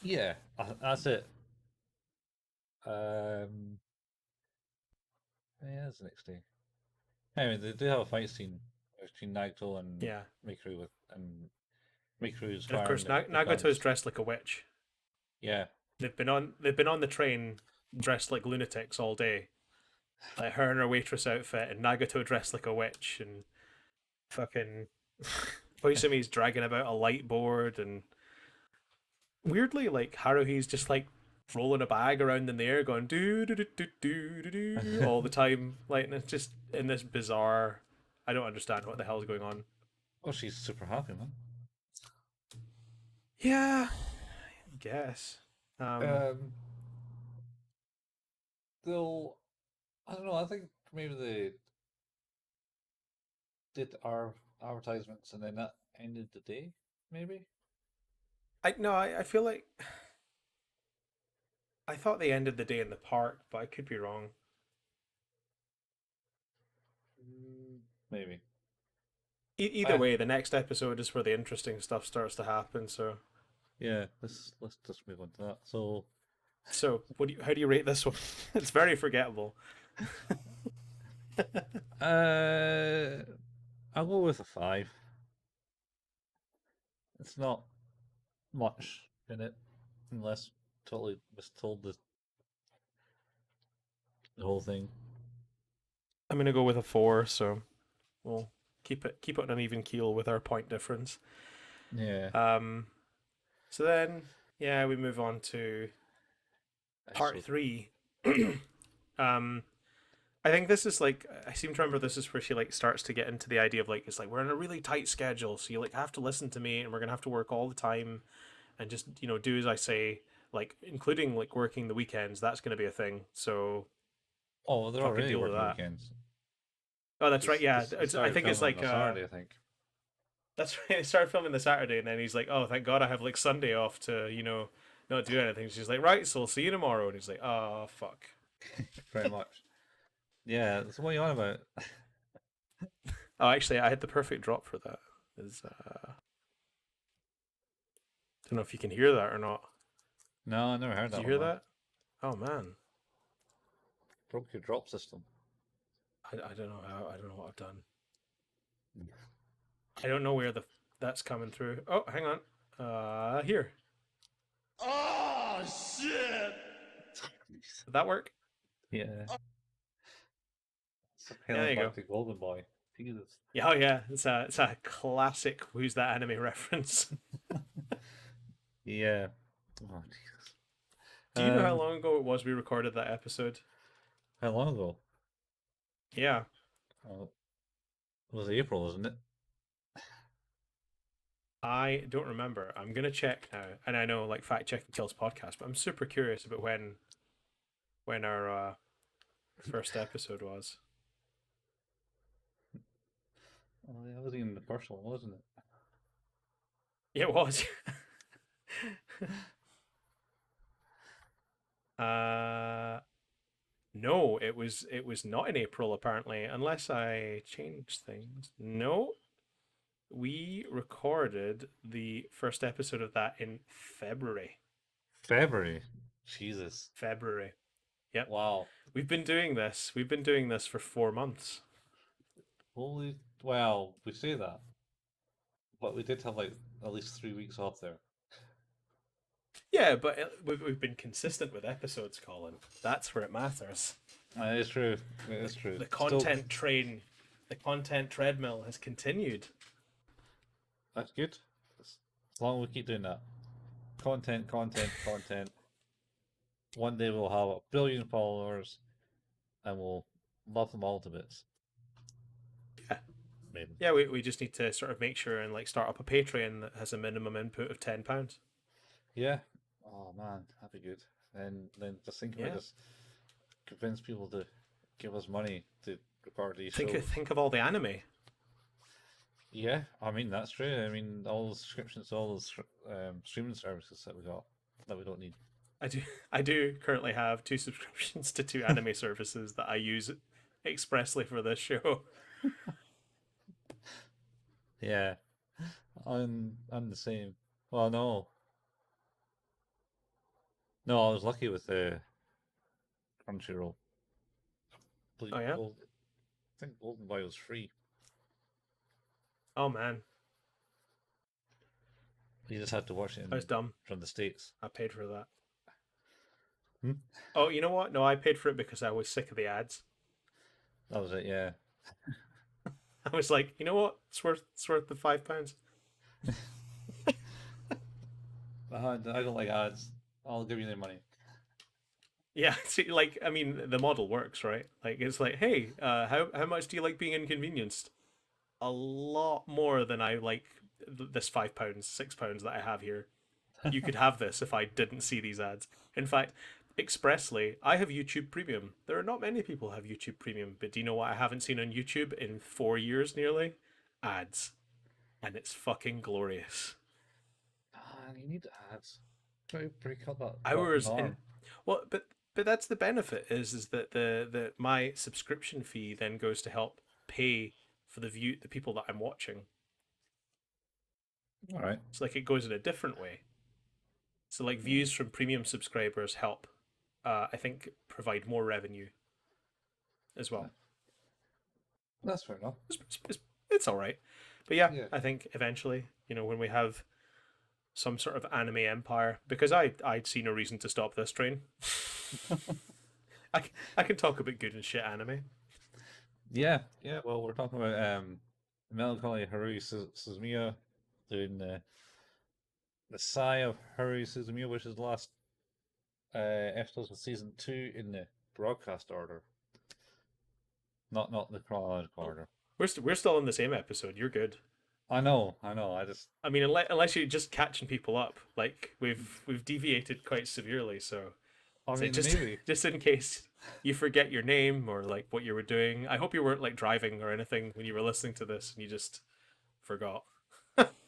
Speaker 1: yeah, that's it. Um, yeah, that's the next day. Anyway, they do have a fight scene between Nagito and
Speaker 2: Yeah.
Speaker 1: Mikuru and Mikuru's
Speaker 2: And of
Speaker 1: firing
Speaker 2: course
Speaker 1: the
Speaker 2: Nagato is
Speaker 1: guns.
Speaker 2: dressed like a witch.
Speaker 1: Yeah,
Speaker 2: They've been on the train dressed like lunatics all day. Like her in her waitress outfit and Nagato dressed like a witch and fucking Koizumi's dragging about a light board and weirdly like Haruhi's just like rolling a bag around in the air going do do do do do do do all the time. Like and it's just in this bizarre I don't understand what the hell's going on.
Speaker 1: oh, she's super happy, man.
Speaker 2: Yeah, I guess. Um
Speaker 1: Um, they'll. I don't know. I think maybe they did our advertisements and then that ended the day. Maybe.
Speaker 2: I no, I feel like I thought they ended the day in the park, but I could be wrong.
Speaker 1: Maybe.
Speaker 2: Either
Speaker 1: I
Speaker 2: way, the next episode is where the interesting stuff starts to happen.
Speaker 1: Yeah. Let's just move on to that. So,
Speaker 2: How do you rate this one? It's very forgettable.
Speaker 1: uh, I'll go with a 5. It's not much in it, unless totally mistold the whole thing.
Speaker 2: I'm gonna go with a 4, so we'll keep it on an even keel with our point difference.
Speaker 1: Yeah.
Speaker 2: Um, so then, yeah, we move on to part
Speaker 1: So
Speaker 2: 3. um, I think this is like I seem to remember this is where she like starts to get into the idea of like it's like we're in a really tight schedule, so you like have to listen to me, and we're gonna have to work all the time, and just do as I say, like including like working the weekends. That's gonna be a thing. So
Speaker 1: Oh, well, they're
Speaker 2: fucking
Speaker 1: already
Speaker 2: deal with
Speaker 1: working
Speaker 2: that.
Speaker 1: weekends.
Speaker 2: Oh, that's right. Yeah,
Speaker 1: They
Speaker 2: I
Speaker 1: started
Speaker 2: think it's
Speaker 1: filming on
Speaker 2: like
Speaker 1: a Saturday, I think.
Speaker 2: that's right. They started filming the Saturday, and then he's like, "Oh, thank God, I have like Sunday off to not do anything." She's like, "Right, so I'll see you tomorrow," and he's like, "Oh fuck."
Speaker 1: Pretty much. Yeah, so what are you on about?
Speaker 2: Oh, actually, I had the perfect drop for that. Is don't know if you can hear that or not.
Speaker 1: No, I never heard
Speaker 2: Did
Speaker 1: that
Speaker 2: you
Speaker 1: one,
Speaker 2: hear
Speaker 1: man.
Speaker 2: that? Oh man,
Speaker 1: Broke your drop system.
Speaker 2: I don't know how. I don't know what I've done. I don't know where the that's coming through. Oh, hang on. Here.
Speaker 3: Oh shit!
Speaker 2: Did that work?
Speaker 1: Yeah. It's
Speaker 2: Yeah, there
Speaker 1: hailing
Speaker 2: you go.
Speaker 1: back to Golden Boy. Jesus.
Speaker 2: Yeah, oh yeah, it's a classic. Who's that anime reference?
Speaker 1: Yeah. Oh, Jesus.
Speaker 2: Do you know how long ago it was we recorded that episode?
Speaker 1: How long ago?
Speaker 2: Yeah,
Speaker 1: Oh, it was April, isn't it?
Speaker 2: I don't remember. I'm gonna check now, and I know like fact checking kills podcast, but I'm super curious about when our first episode was.
Speaker 1: Oh, yeah, it was even the first one, wasn't it?
Speaker 2: Yeah, it was. uh, no, it was not in April apparently, unless I changed things. No, we recorded the first episode of that in February.
Speaker 1: February. Jesus.
Speaker 2: February. Yep.
Speaker 1: Wow.
Speaker 2: We've been doing this. We've been doing this for 4 months.
Speaker 1: Holy. Well, we say that, but we did have like at least 3 weeks off there.
Speaker 2: Yeah, but we've been consistent with episodes, Colin. That's where it matters.
Speaker 1: It is true. It is true.
Speaker 2: The
Speaker 1: Still,
Speaker 2: content train, the content treadmill has continued.
Speaker 1: that's good. As long as we keep doing that. Content, content, content. One day we'll have 1 billion followers and we'll love them all to bits.
Speaker 2: Yeah.
Speaker 1: Maybe.
Speaker 2: Yeah, we just need to sort of make sure and like start up a Patreon that has a minimum input of £10.
Speaker 1: Yeah. Oh man, that'd be good. And then just think about
Speaker 2: Yeah.
Speaker 1: this. Convince people to give us money to record these
Speaker 2: Think
Speaker 1: shows.
Speaker 2: think of all the anime.
Speaker 1: Yeah, I mean that's true. I mean all the subscriptions, all those streaming services that we got that we don't need.
Speaker 2: I do currently have two subscriptions to two anime services that I use expressly for this show.
Speaker 1: Yeah, I'm the same. Well, no, no, I was lucky with the Crunchyroll.
Speaker 2: Oh yeah.
Speaker 1: I think Golden Boy was free.
Speaker 2: Oh man,
Speaker 1: You just had to watch it
Speaker 2: I was dumb.
Speaker 1: from the States.
Speaker 2: I paid for that.
Speaker 1: Hmm?
Speaker 2: Oh, you know what? No, I paid for it because I was sick of the ads.
Speaker 1: That was it, yeah.
Speaker 2: I was like, you know what? It's worth the £5.
Speaker 1: I don't like ads. I'll give you the money.
Speaker 2: Yeah, see, like I mean, the model works, right? Like it's like, hey, how much do you like being inconvenienced? A lot more than I like this £5, £6 that I have here. You could have this if I didn't see these ads. In fact, expressly, I have YouTube Premium. There are not many people who have YouTube Premium, but do you know what I haven't seen on YouTube in 4 years nearly? Ads, and it's fucking glorious.
Speaker 1: Ah, you need ads. Try to break up that fucking
Speaker 2: Hours in,
Speaker 1: arm.
Speaker 2: well, but that's the benefit is that the my subscription fee then goes to help pay for the people that I'm watching.
Speaker 1: All right.
Speaker 2: So like it goes in a different way. So like views from premium subscribers help, I think, provide more revenue as well.
Speaker 1: That's fair enough.
Speaker 2: It's all right, but yeah,
Speaker 1: Yeah.
Speaker 2: I think eventually, when we have some sort of anime empire, because I'd see no reason to stop this train. I can talk about good and shit anime.
Speaker 1: Yeah, yeah. Well, we're talking about Melancholy of Haruhi Suzmiya doing the Sigh of Haruhi Suzumiya, which is the last episodes of season 2 in the broadcast order, not the chronological order.
Speaker 2: We're still in the same episode. You're good.
Speaker 1: I know, I know. I just
Speaker 2: I mean, unless you're just catching people up, like we've deviated quite severely. So
Speaker 1: I
Speaker 2: So
Speaker 1: mean,
Speaker 2: just
Speaker 1: maybe.
Speaker 2: just in case you forget your name or like what you were doing. I hope you weren't like driving or anything when you were listening to this and you just forgot.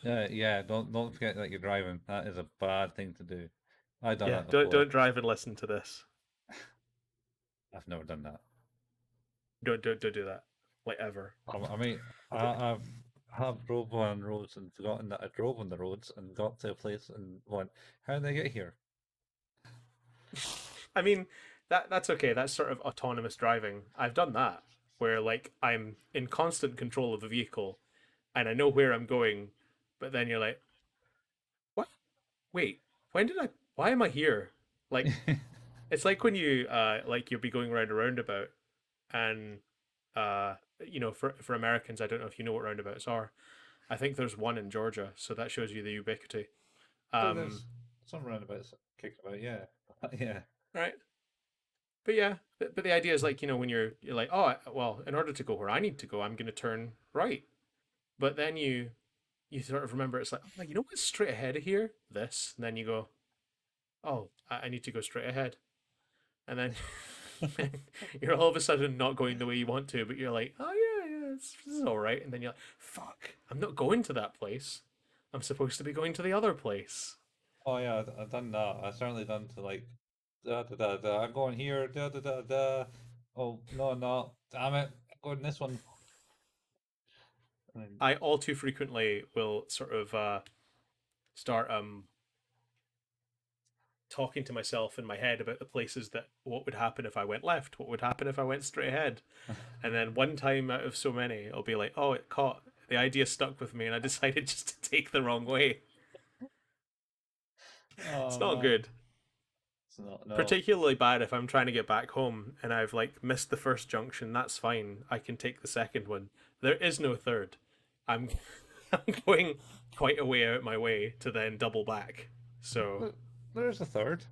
Speaker 1: Yeah. Don't forget that you're driving. That is a bad thing to do. I've done
Speaker 2: Yeah,
Speaker 1: that
Speaker 2: don't
Speaker 1: before.
Speaker 2: drive and listen to this.
Speaker 1: I've never done that.
Speaker 2: Don't do that. Like ever.
Speaker 1: I mean, I've have drove on roads and forgotten that I drove on the roads and got to a place and went, how did I get here?
Speaker 2: I mean, that's okay. That's sort of autonomous driving. I've done that where like I'm in constant control of the vehicle and I know where I'm going, but then you're like, what? Wait, when did I? Why am I here? Like it's like when you like you'll be going around a roundabout and for Americans, I don't know if you know what roundabouts are. I think there's one in Georgia, so that shows you the ubiquity.
Speaker 1: So
Speaker 2: Um,
Speaker 1: there's some roundabouts kicked about, yeah. Yeah.
Speaker 2: right. But yeah, but the idea is like when you're like, oh well, in order to go where I need to go, I'm going to turn right. But then you sort of remember it's like, oh, you know what's straight ahead of here? This. And then you go, oh, I need to go straight ahead. And then you're all of a sudden not going the way you want to, but you're like, oh yeah, this is all right. And then you're like, fuck, I'm not going to that place. I'm supposed to be going to the other place.
Speaker 1: Oh yeah, I've done that. I've certainly done to like da da da da. I'm going here, da da da da. Oh no, damn it, I'm going this one. And
Speaker 2: I all too frequently will sort of start talking to myself in my head about the places that what would happen if I went left, what would happen if I went straight ahead. And then one time out of so many, I'll be like, oh, it caught. The idea stuck with me, and I decided just to take the wrong way. It's
Speaker 1: oh
Speaker 2: not
Speaker 1: man,
Speaker 2: good.
Speaker 1: it's not no.
Speaker 2: Particularly bad if I'm trying to get back home and I've like missed the first junction. That's fine. I can take the second one. There is no third. I'm I'm going quite a way out my way to then double back. So
Speaker 1: There's a third.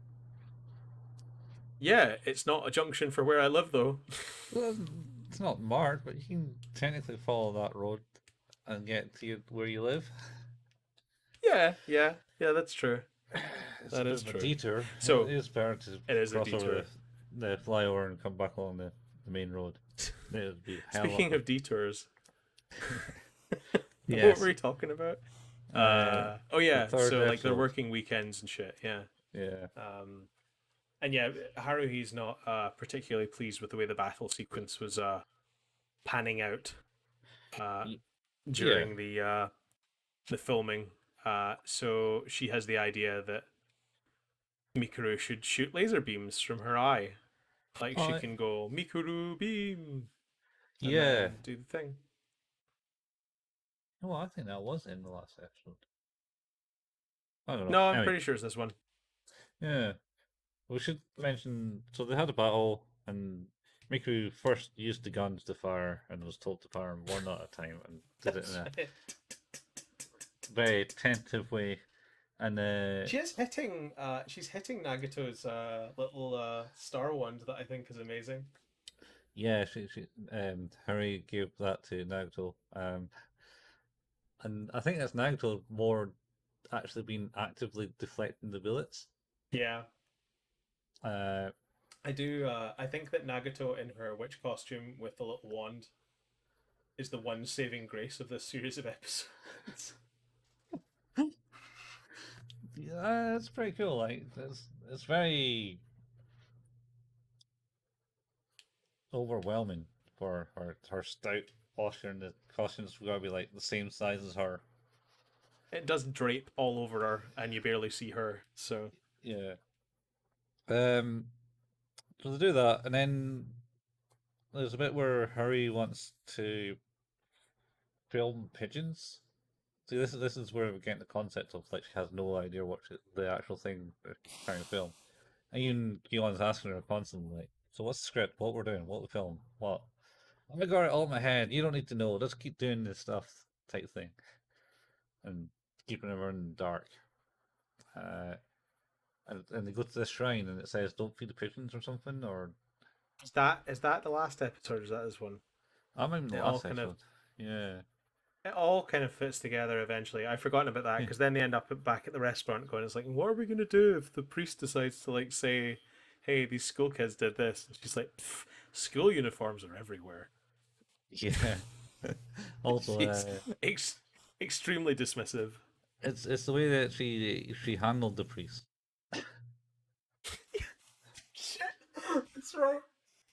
Speaker 2: yeah, it's not a junction for where I live though.
Speaker 1: Well, it's not marked, but you can technically follow that road and get to where you live.
Speaker 2: Yeah, that's true.
Speaker 1: It's a
Speaker 2: That
Speaker 1: bit
Speaker 2: is
Speaker 1: of a
Speaker 2: true.
Speaker 1: detour.
Speaker 2: So
Speaker 1: It is better to
Speaker 2: it is a
Speaker 1: cross over
Speaker 2: detour.
Speaker 1: the flyover and come back along the main road. It would be hell
Speaker 2: Speaking
Speaker 1: awkward.
Speaker 2: of detours, what
Speaker 1: Yes.
Speaker 2: were we talking about?
Speaker 1: Uh,
Speaker 2: Oh
Speaker 1: the
Speaker 2: yeah,
Speaker 1: third
Speaker 2: so like they're
Speaker 1: episode.
Speaker 2: working weekends and shit. Yeah.
Speaker 1: Yeah.
Speaker 2: And yeah, Haruhi's not particularly pleased with the way the battle sequence was panning out
Speaker 1: Y- Yeah.
Speaker 2: during the filming. So she has the idea that Mikuru should shoot laser beams from her eye. Like she
Speaker 1: Oh,
Speaker 2: can go Mikuru beam and
Speaker 1: yeah.
Speaker 2: then do the thing.
Speaker 1: Oh, I think that was in the last episode. I don't know.
Speaker 2: No, I'm
Speaker 1: Anyway,
Speaker 2: pretty sure it's this one.
Speaker 1: yeah. We should mention. So they had a battle, and Miku first used the guns to fire, and was told to fire them one at a time, and did it in a very tentative way. And
Speaker 2: She's hitting Nagato's little star wand that I think is amazing.
Speaker 1: yeah, she Harry gave that to Nagito. And I think that's Nagito more actually been actively deflecting the bullets.
Speaker 2: Yeah.
Speaker 1: Uh,
Speaker 2: I do. I think that Nagato in her witch costume with the little wand is the one saving grace of this series of episodes.
Speaker 1: yeah, it's pretty cool. Like it's very overwhelming for her stout posture, and the costume's got to be like the same size as her.
Speaker 2: It does drape all over her, and you barely see her. So
Speaker 1: Yeah. So they do that, and then there's a bit where Harry wants to film pigeons. See, this is where we get the concept of like she has no idea what the actual thing they're trying to film. And even Keelan's asking her constantly, like, "So what's the script? What we're doing? What the film? What?" I got it all in my head. You don't need to know. Just keep doing this stuff, type thing, and keeping everyone in the dark. Uh, and they go to this shrine, and it says, "Don't feed the pigeons" or something, or
Speaker 2: is that the last episode? Or is that this one?
Speaker 1: I'm in the
Speaker 2: It all
Speaker 1: last
Speaker 2: kind of
Speaker 1: episode. Yeah.
Speaker 2: it all kind of fits together eventually. I've forgotten about that because then they end up back at the restaurant going, "It's like, what are we gonna do if the priest decides to like say, hey, these school kids did this. And she's like, school uniforms are everywhere.
Speaker 1: Yeah. Also,
Speaker 2: She's extremely dismissive.
Speaker 1: it's the way that she handled the priest.
Speaker 2: Shit, that's right.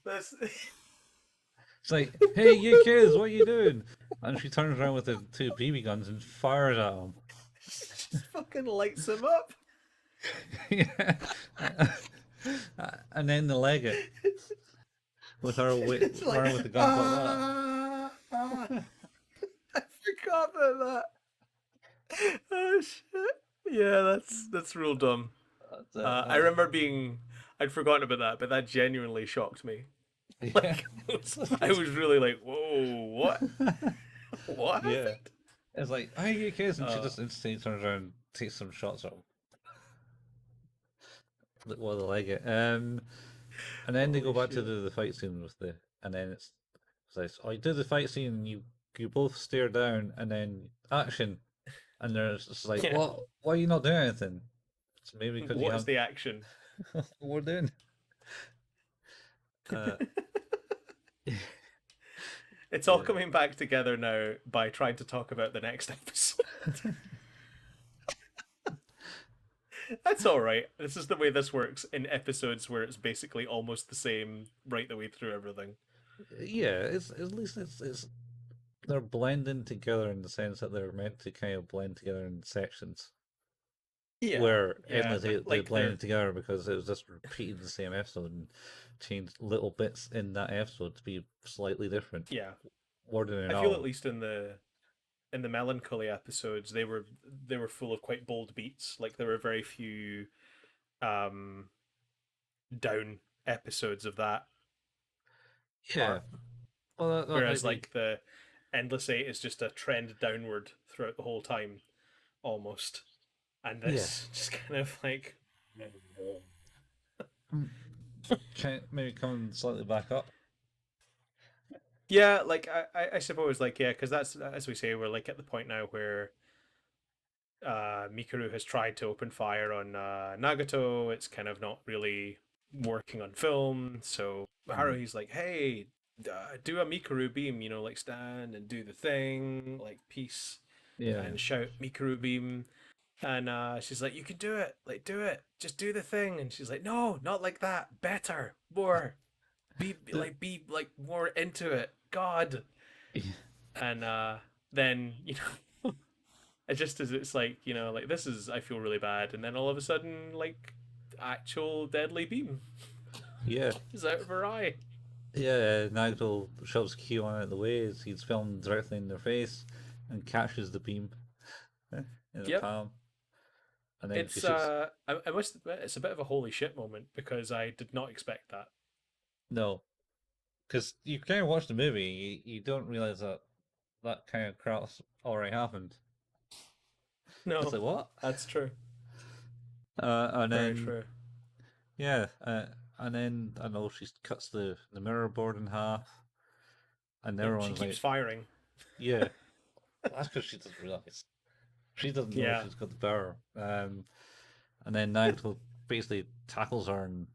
Speaker 2: That's
Speaker 1: It's like, hey, you kids, what are you doing? And she turns around with the two BB guns and fires at him.
Speaker 2: just fucking lights him up.
Speaker 1: Yeah. And then the leg it with her
Speaker 2: It's like,
Speaker 1: running with the guns like that.
Speaker 2: I forgot about that. Oh shit! Yeah, that's real dumb.
Speaker 1: That's it.
Speaker 2: I remember I'd forgotten about that, but that genuinely shocked me.
Speaker 1: Yeah.
Speaker 2: Like, I was really like, whoa, what? What
Speaker 1: Yeah.
Speaker 2: happened?
Speaker 1: It's like, hey, you kids, and she just instantly turns around and takes some shots at him. Well, they like it. And then they go
Speaker 2: Holy
Speaker 1: back to
Speaker 2: shit.
Speaker 1: the fight scene with and then it's like, oh, you did the fight scene, and you both stare down, and then action, and there's just like,
Speaker 2: Yeah.
Speaker 1: what? Why are you not doing anything? So maybe because you
Speaker 2: What is
Speaker 1: have
Speaker 2: the action?
Speaker 1: what we're doing.
Speaker 2: It's all
Speaker 1: Yeah.
Speaker 2: coming back together now by trying to talk about the next episode. That's all right. This is the way this works in episodes where it's basically almost the same right the way through everything.
Speaker 1: Yeah, it's at least it's they're blending together in the sense that they're meant to kind of blend together in sections.
Speaker 2: Yeah.
Speaker 1: Where
Speaker 2: Yeah,
Speaker 1: Endless
Speaker 2: but,
Speaker 1: they
Speaker 2: like,
Speaker 1: blended together because it was just repeating the same episode and changed little bits in that episode to be slightly different.
Speaker 2: yeah.
Speaker 1: Wording and
Speaker 2: I feel
Speaker 1: all.
Speaker 2: at least in the Melancholy episodes, they were full of quite bold beats. Like there were very few um down episodes of that
Speaker 1: Yeah.
Speaker 2: part.
Speaker 1: Well, that might
Speaker 2: Whereas
Speaker 1: be.
Speaker 2: like the Endless Eight is just a trend downward throughout the whole time, almost. And this just kind of like
Speaker 1: Maybe coming slightly back up.
Speaker 2: yeah, like I suppose like yeah, because that's as we say, we're like at the point now where Mikuru has tried to open fire on Nagato. It's kind of not really working on film. So Haruhi's like, hey, do a Mikuru beam, you know, like stand and do the thing, like peace,
Speaker 1: Yeah.
Speaker 2: and shout Mikuru beam. And she's like, you can do it, like do it, just do the thing. And she's like, no, not like that, better, more, be like more into it, God. And then it just as it's like like this is I feel really bad, and then all of a sudden like actual deadly beam
Speaker 1: Yeah.
Speaker 2: is out of her eye.
Speaker 1: Yeah, Nigel shoves Q on out of the way as he's filmed directly in their face and catches the beam in the
Speaker 2: Yep.
Speaker 1: palm. And then she
Speaker 2: It's
Speaker 1: shoots.
Speaker 2: I must admit, it's a bit of a holy shit moment because I did not expect that.
Speaker 1: No. Because you kind of watch the movie, you don't realize that kind of crap's already happened.
Speaker 2: No,
Speaker 1: It's like, what?
Speaker 2: that's true.
Speaker 1: And
Speaker 2: Very
Speaker 1: then,
Speaker 2: true.
Speaker 1: yeah, and then, I know, she cuts the mirror board in half. And
Speaker 2: She
Speaker 1: everyone's
Speaker 2: keeps
Speaker 1: like,
Speaker 2: firing.
Speaker 1: yeah. That's because she doesn't realize. She doesn't know
Speaker 2: Yeah.
Speaker 1: she's got the power. And then Nigel basically tackles her and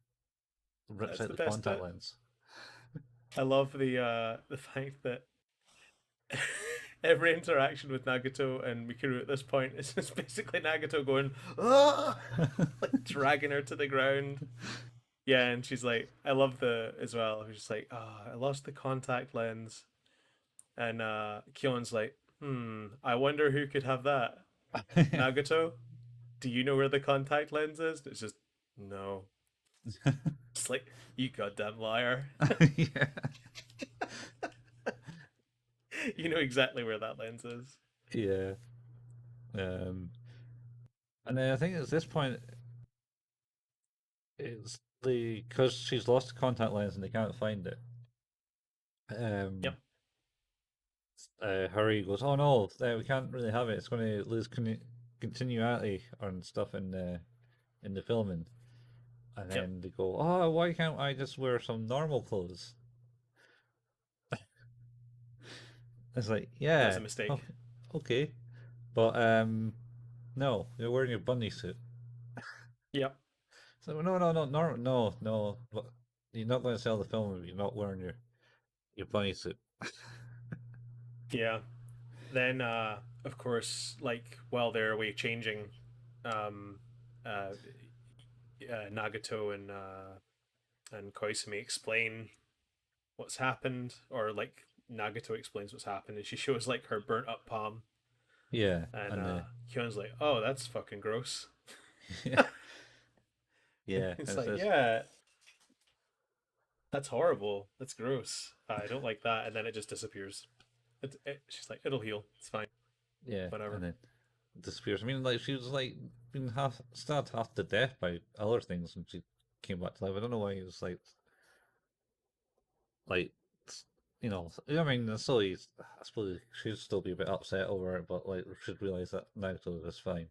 Speaker 1: rips
Speaker 2: That's
Speaker 1: out
Speaker 2: the
Speaker 1: the
Speaker 2: best
Speaker 1: contact
Speaker 2: bit.
Speaker 1: lens.
Speaker 2: I love the fact that every interaction with Nagato and Mikuru at this point is just basically Nagato going, ah, like dragging her to the ground. Yeah, and she's like, I love the as well. She's just like, I lost the contact lens, and Kion's like, I wonder who could have that. Nagato, do you know where the contact lens is? It's just no. It's like you goddamn liar.
Speaker 1: Yeah.
Speaker 2: You know exactly where that lens is.
Speaker 1: Yeah. And then I think at this point, it's because she's lost the contact lens and they can't find it.
Speaker 2: Yep.
Speaker 1: Harry goes, "Oh no, we can't really have it. It's going to lose continuity and stuff in the filming." And
Speaker 2: Yep.
Speaker 1: then they go, "Oh, why can't I just wear some normal clothes?" It's like, yeah,
Speaker 2: That's a mistake.
Speaker 1: okay, but no, you're wearing your bunny suit.
Speaker 2: Yep.
Speaker 1: So no. But you're not going to sell the film if you're not wearing your bunny suit.
Speaker 2: Yeah. Then, of course, like while they're away changing, um, uh, Nagato and Koizumi explain what's happened, or like Nagato explains what's happened, and she shows like her burnt up palm,
Speaker 1: Yeah,
Speaker 2: and
Speaker 1: and
Speaker 2: Hyun's like, "Oh, that's fucking gross."
Speaker 1: yeah,
Speaker 2: It's
Speaker 1: it's
Speaker 2: like,
Speaker 1: this.
Speaker 2: yeah, that's horrible. That's gross. I don't like that. And then it just disappears. She's like, it'll heal. It's fine.
Speaker 1: Yeah, and
Speaker 2: Whatever.
Speaker 1: then disappears. I mean, like she was like been half stabbed half to death by other things, and she came back to life. I don't know why he was like you know. I mean, so he's, I suppose she should still be a bit upset over it, but like should realize that Naruto is fine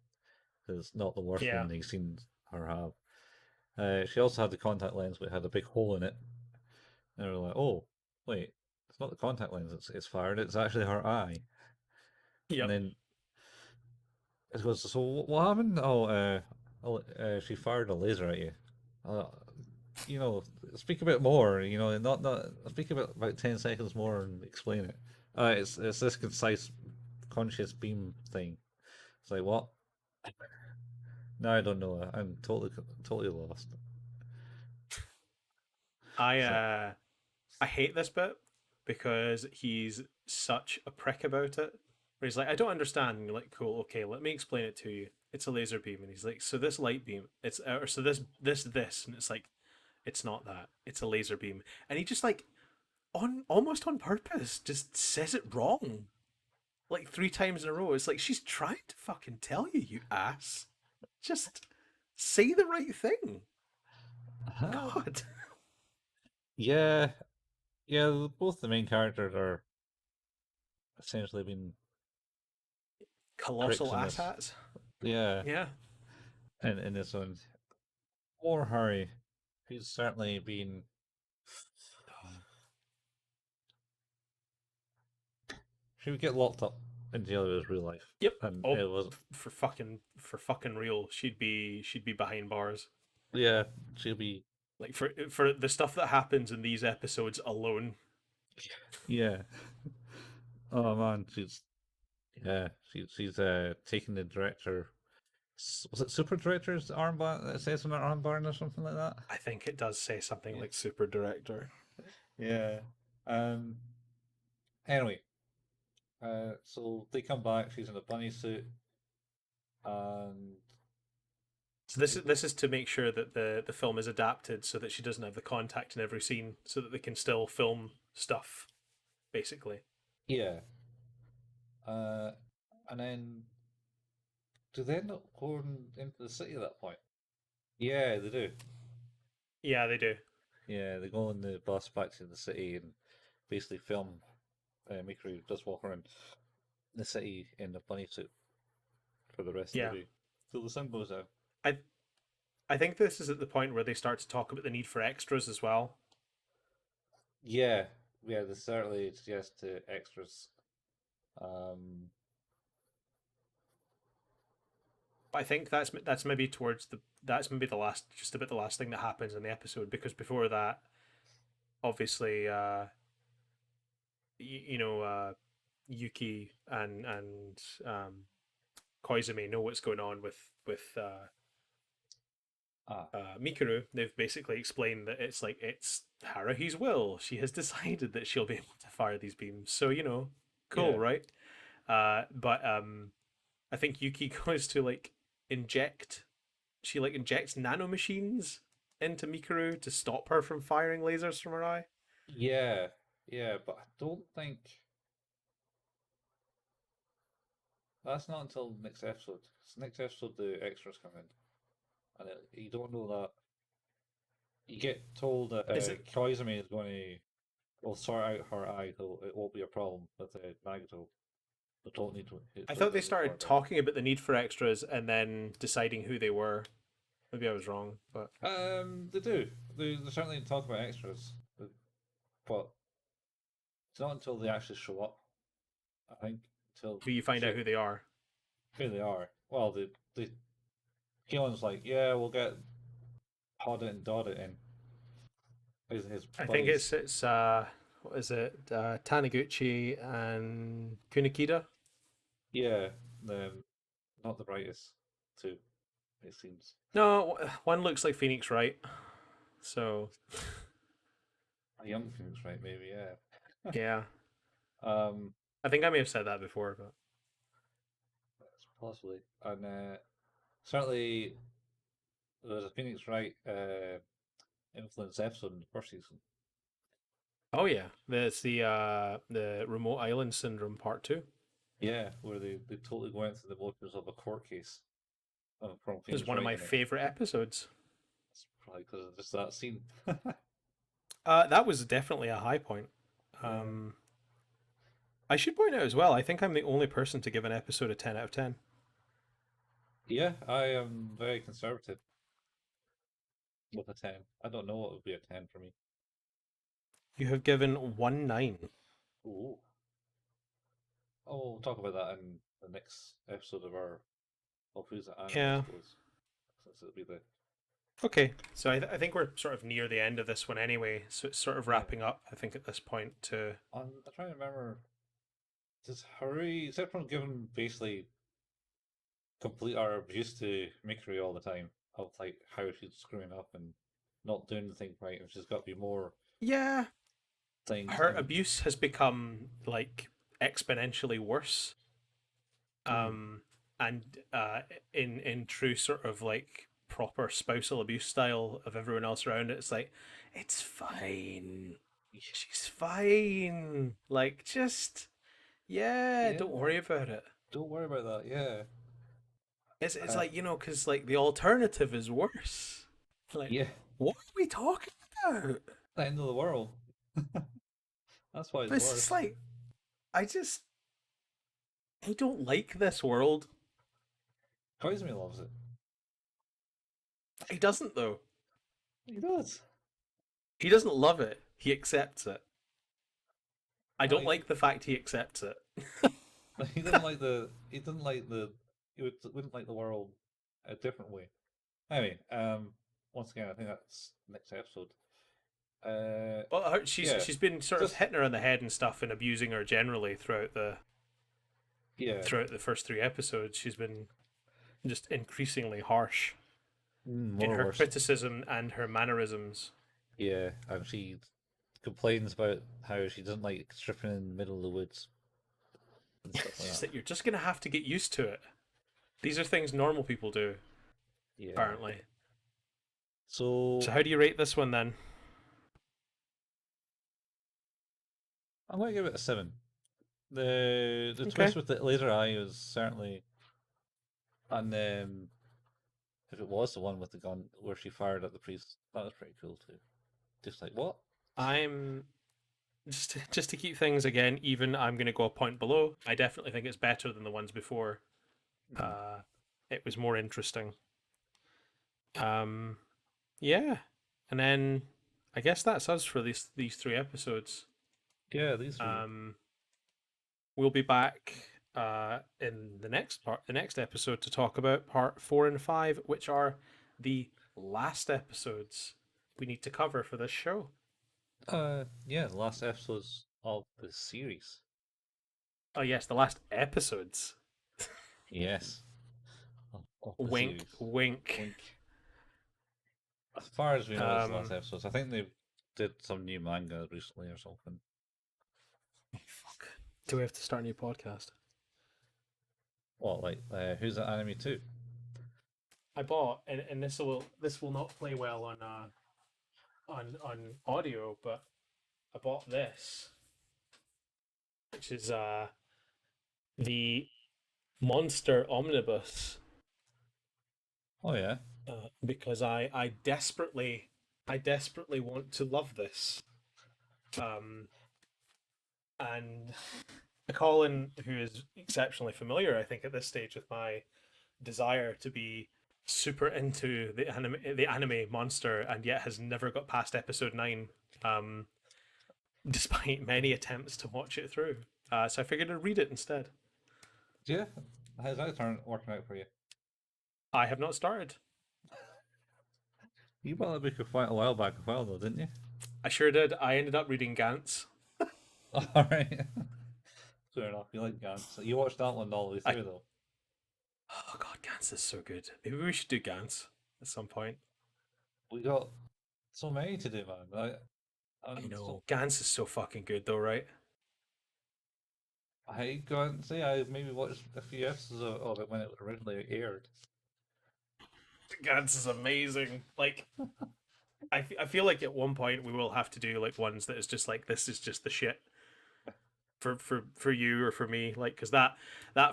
Speaker 1: because it's not the worst
Speaker 2: Yeah.
Speaker 1: one he's seen her have. She also had the contact lens, but it had a big hole in it, and we were like, oh wait, it's not the contact lens. It's fired. It's actually her eye, and
Speaker 2: Yep.
Speaker 1: then it goes, so what happened? She fired a laser at you. Uh, you know, speak a bit more. You know, not speak about 10 seconds more and explain it. It's this concise, conscious beam thing. It's like what? No, I don't know. I'm totally lost.
Speaker 2: I
Speaker 1: It's like,
Speaker 2: uh I hate this bit because he's such a prick about it. Where he's like, I don't understand. And you're like, cool, okay, let me explain it to you. It's a laser beam, and he's like, so this light beam, it's or so this, and it's like, it's not that. It's a laser beam, and he just like on almost on purpose just says it wrong like three times in a row. It's like she's trying to fucking tell you, you ass. Just say the right thing.
Speaker 1: huh?
Speaker 2: God.
Speaker 1: Yeah, yeah. Both the main characters are essentially being pricks
Speaker 2: Colossal
Speaker 1: in this.
Speaker 2: asshats.
Speaker 1: Yeah,
Speaker 2: Yeah.
Speaker 1: in this one. Or Harry, he's certainly been. She would get locked up in jail in his real life,
Speaker 2: Yep.
Speaker 1: and
Speaker 2: Oh,
Speaker 1: it was
Speaker 2: for fucking real. She'd be behind bars.
Speaker 1: yeah, she'll be
Speaker 2: Like for the stuff that happens in these episodes alone.
Speaker 1: yeah. Oh man, she's yeah, she's taking the director. Was it super director's armband that says on her armband or something like that?
Speaker 2: I think it does say something
Speaker 1: Yeah,
Speaker 2: like super director.
Speaker 1: yeah. Um. Anyway, so they come back. She's in a bunny suit, and
Speaker 2: So this is to make sure that the film is adapted so that she doesn't have the contact in every scene, so that they can still film stuff, basically.
Speaker 1: yeah. Uh, and then do they end up going into the city at that point? Yeah, they do.
Speaker 2: Yeah, they do.
Speaker 1: Yeah, they go on the bus back to the city and basically film Mikuru just walk around the city in a bunny suit for the rest of the
Speaker 2: Yeah.
Speaker 1: day. Till the sun goes out.
Speaker 2: I I think this is at the point where they start to talk about the need for extras as well.
Speaker 1: Yeah, yeah, they certainly suggest to extras. Um,
Speaker 2: But I think that's maybe towards that's maybe the last, just about the last thing that happens in the episode, because before that, obviously, Yuki and Koizumi know what's going on with
Speaker 1: ah,
Speaker 2: Mikuru. They've basically explained that it's Haruhi's will. She has decided that she'll be able to fire these beams. So cool,
Speaker 1: yeah,
Speaker 2: right? But I think Yuki goes to like inject. She like injects nanomachines into Mikuru to stop her from firing lasers from her eye.
Speaker 1: yeah, yeah, but I don't think that's not until next episode. 'Cause next episode, the extras come in, and you don't know that. You get told that
Speaker 2: Is it?
Speaker 1: Koizumi is going to will sort out her eye, so it won't be a problem with Nagato. But don't need to.
Speaker 2: I
Speaker 1: So it
Speaker 2: thought they
Speaker 1: doesn't need to worry
Speaker 2: started
Speaker 1: about it.
Speaker 2: talking about the need for extras and then deciding who they were. Maybe I was wrong, but
Speaker 1: They do. They certainly talk about extras, but it's not until they actually show up. I think until
Speaker 2: you find out
Speaker 1: shit
Speaker 2: who they are.
Speaker 1: who they are. Well, the Keelan's like, yeah, we'll get Hod it and Dod it in. His
Speaker 2: I think
Speaker 1: buddies.
Speaker 2: it's what is it? Taniguchi and Kunikida.
Speaker 1: Yeah, the not the brightest too, it seems.
Speaker 2: No, one looks like Phoenix Wright. So
Speaker 1: A young Phoenix, right? Maybe, yeah.
Speaker 2: yeah,
Speaker 1: Um,
Speaker 2: I think I may have said that before, but
Speaker 1: possibly, and certainly there's a Phoenix Wright influence episode in the first season.
Speaker 2: oh yeah, there's the Remote Island Syndrome Part 2.
Speaker 1: Yeah, where they totally go into the motions of a court case from
Speaker 2: It was
Speaker 1: Phoenix
Speaker 2: one of
Speaker 1: Wright
Speaker 2: my
Speaker 1: in it.
Speaker 2: favorite episodes.
Speaker 1: It's probably because of just that scene.
Speaker 2: That was definitely a high point. Um, I should point out as well, I think I'm the only person to give an episode a 10 out of 10.
Speaker 1: Yeah, I am very conservative with a 10. I don't know what would be a 10 for me.
Speaker 2: You have given 1 9.
Speaker 1: Ooh. Oh, we'll talk about that in the next episode of Who's the Anime, I
Speaker 2: Yeah.
Speaker 1: suppose. Since it'll be the
Speaker 2: Okay, so I think we're sort of near the end of this one anyway, so it's sort of wrapping up, I think, at this point to...
Speaker 1: I'm trying to remember. Does Haruhi, except from giving basically complete our abuse to Mikuri all the time, of like how she's screwing up and not doing anything right, and she's got to be more
Speaker 2: Yeah,
Speaker 1: things.
Speaker 2: her
Speaker 1: And,
Speaker 2: abuse has become, like, exponentially worse. And in true sort of, like, proper spousal abuse style of everyone else around it, it's like, it's fine. She's fine. Like, just... Yeah,
Speaker 1: yeah,
Speaker 2: don't worry about it.
Speaker 1: don't worry about that. Yeah,
Speaker 2: It's
Speaker 1: uh,
Speaker 2: like, because like the alternative is worse. Like,
Speaker 1: yeah,
Speaker 2: what are we talking about?
Speaker 1: the end of the world. That's why it's
Speaker 2: But it's just
Speaker 1: worse.
Speaker 2: like, I just, I don't like this world.
Speaker 1: Koizumi loves it.
Speaker 2: He doesn't though.
Speaker 1: He does.
Speaker 2: He doesn't love it. He accepts it. I
Speaker 1: No,
Speaker 2: don't like the fact he accepts it.
Speaker 1: he didn't like the. He didn't like the. Wouldn't like the world a different way. Anyway, once again, I think that's next episode.
Speaker 2: Well, she's
Speaker 1: Yeah,
Speaker 2: she's been sort of
Speaker 1: just
Speaker 2: hitting her on the head and stuff and abusing her generally
Speaker 1: yeah,
Speaker 2: throughout the first 3 episodes. She's been just increasingly harsh in
Speaker 1: more
Speaker 2: her
Speaker 1: worse.
Speaker 2: criticism and her mannerisms.
Speaker 1: Yeah, and she complains about how she doesn't like stripping in the middle of the woods and stuff
Speaker 2: It's
Speaker 1: like
Speaker 2: just
Speaker 1: that.
Speaker 2: that you're just gonna have to get used to it. These are things normal people do,
Speaker 1: Yeah.
Speaker 2: apparently.
Speaker 1: So
Speaker 2: So how do you rate this one then?
Speaker 1: I'm going to give it a 7. The
Speaker 2: Okay.
Speaker 1: twist with the laser eye was certainly, and if it was the one with the gun where she fired at the priest, that was pretty cool too. Just like what?
Speaker 2: I'm just to keep things again even. I'm gonna go a point below. I definitely think it's better than the ones before. It was more interesting. Yeah, and then I guess that's us for these 3 episodes.
Speaker 1: Yeah, these.
Speaker 2: We'll be back in the next episode, to talk about part 4 and 5, which are the last episodes we need to cover for this show.
Speaker 1: Yeah, the last episodes of the series.
Speaker 2: Oh yes, the last episodes.
Speaker 1: Yes. Of the
Speaker 2: Wink,
Speaker 1: series.
Speaker 2: wink.
Speaker 1: Wink. As far as we know, it's the last
Speaker 2: Um,
Speaker 1: episodes. I think they did some new manga recently or something.
Speaker 2: Fuck. Do we have to start a new podcast?
Speaker 1: What, like Who's That Anime 2?
Speaker 2: I bought, and this will not play well on audio, but I bought this, which is the Monster Omnibus,
Speaker 1: Oh yeah.
Speaker 2: because I desperately want to love this. And Colin, who is exceptionally familiar, I think, at this stage with my desire to be super into the anime monster, and yet has never got past episode 9, despite many attempts to watch it through. So I figured I'd read it instead.
Speaker 1: Yeah. How's that working out for you?
Speaker 2: I have not started.
Speaker 1: You bought that book quite a while back as well, though, didn't you?
Speaker 2: I sure did. I ended up reading Gantz.
Speaker 1: All right. Fair enough. You like Gantz. You watched that one all the way
Speaker 2: I-
Speaker 1: through, though.
Speaker 2: Oh god, Gantz is so good. Maybe we should do Gantz at some point.
Speaker 1: We got so many to do, man.
Speaker 2: I know.
Speaker 1: So,
Speaker 2: Gantz is so fucking good though, right?
Speaker 1: I can't say I maybe watched a few episodes of it when it originally aired.
Speaker 2: Gantz is amazing. Like, I feel like at one point we will have to do like ones that is just like this is just the shit for you or for me, like because that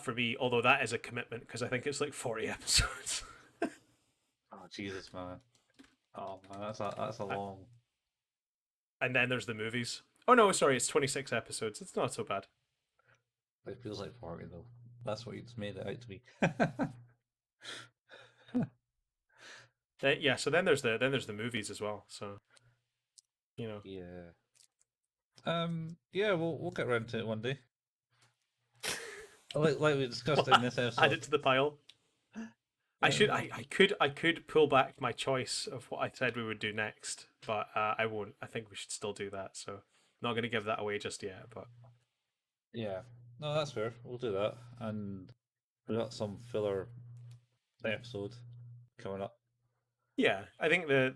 Speaker 2: for me, although that is a commitment because I think it's like 40 episodes.
Speaker 1: Oh Jesus, man! Oh man, that's a long.
Speaker 2: And then there's the movies. Oh no, sorry, it's 26 episodes. It's not so bad.
Speaker 1: It feels like 40 though. That's what it's made it out to be.
Speaker 2: Yeah, so then there's the movies as well. So you know,
Speaker 1: Yeah. Yeah, we'll get around to it one day. Like we discussed in this episode.
Speaker 2: add it to the pile. I should. I could pull back my choice of what I said we would do next, but I won't. I think we should still do that. So not going to give that away just yet. But
Speaker 1: Yeah. No, that's fair. We'll do that, and we got some filler episode coming up.
Speaker 2: yeah, I think the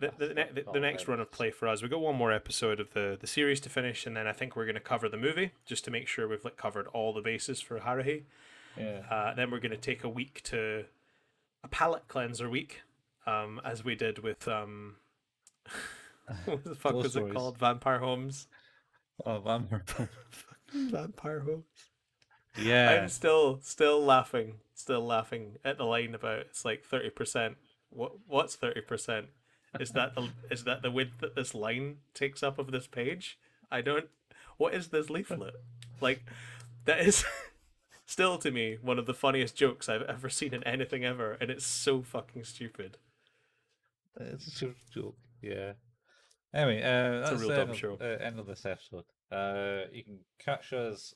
Speaker 2: next run of
Speaker 1: episodes.
Speaker 2: play for us, we got one more episode of the series to finish, and then I think we're going to cover the movie just to make sure we've like covered all the bases for Haruhi.
Speaker 1: Yeah.
Speaker 2: Then we're going to take a week to a palate cleanser week, as we did with what the fuck
Speaker 1: Ghost
Speaker 2: was it
Speaker 1: Stories.
Speaker 2: called? Vampire Homes.
Speaker 1: Oh, Vampire.
Speaker 2: Vampire Homes.
Speaker 1: Yeah.
Speaker 2: I'm still laughing at the line about it's like 30%. What's 30%? Is that the width that this line takes up of this page? I don't. What is this leaflet? Like, that is still to me one of the funniest jokes I've ever seen in anything ever, and it's so fucking stupid.
Speaker 1: It's a short joke. Yeah. Anyway,
Speaker 2: It's a
Speaker 1: that's
Speaker 2: real
Speaker 1: the
Speaker 2: dumb show.
Speaker 1: end of this episode. You can catch us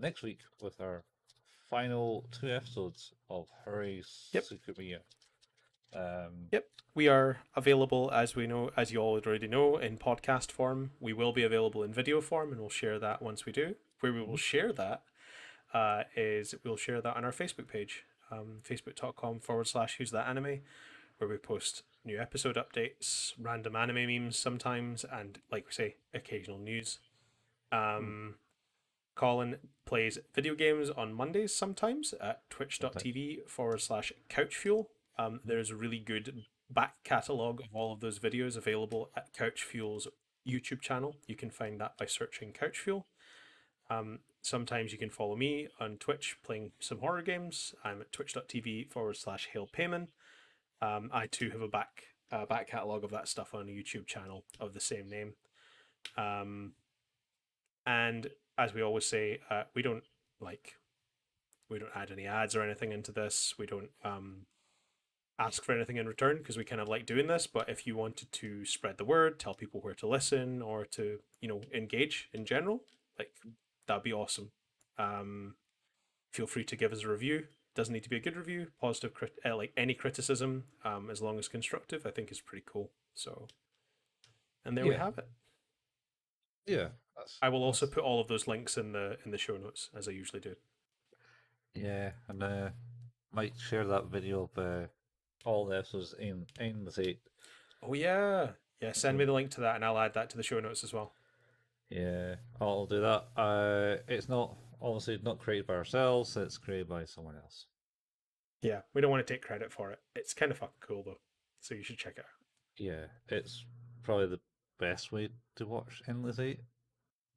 Speaker 1: next week with our final 2 episodes of Haruhi
Speaker 2: Yep.
Speaker 1: Suzumiya.
Speaker 2: Yep. We are available, as you all already know, in podcast form. We will be available in video form, and we'll share that once we do. Where we will share that is we'll share that on our Facebook page, facebook.com/who's that anime, where we post new episode updates, random anime memes sometimes, and like we say, occasional news. Colin plays video games on Mondays sometimes at twitch.tv/couchfuel. There's a really good back catalogue of all of those videos available at Couchfuel's YouTube channel. You can find that by searching Couchfuel. Sometimes you can follow me on Twitch playing some horror games. I'm at twitch.tv/HailPayman. I too have a back catalogue of that stuff on a YouTube channel of the same name. And as we always say, we don't add any ads or anything into this. We don't ask for anything in return because we kind of like doing this. But if you wanted to spread the word, tell people where to listen, or to engage in general, like that'd be awesome. Feel free to give us a review. Doesn't need to be a good review. Positive, like any criticism, as long as constructive, I think is pretty cool. So, and there we have it.
Speaker 1: Yeah.
Speaker 2: I will also put all of those links in the show notes, as I usually do.
Speaker 1: Yeah, and might share that video of all the episodes in the site.
Speaker 2: Oh yeah. Send me the link to that, and I'll add that to the show notes as well.
Speaker 1: Yeah, I'll do that. It's not obviously not created by ourselves. It's created by someone else.
Speaker 2: Yeah, we don't want to take credit for it. It's kind of fucking cool though, so you should check it out.
Speaker 1: Yeah, it's probably the best way to watch Endless 8.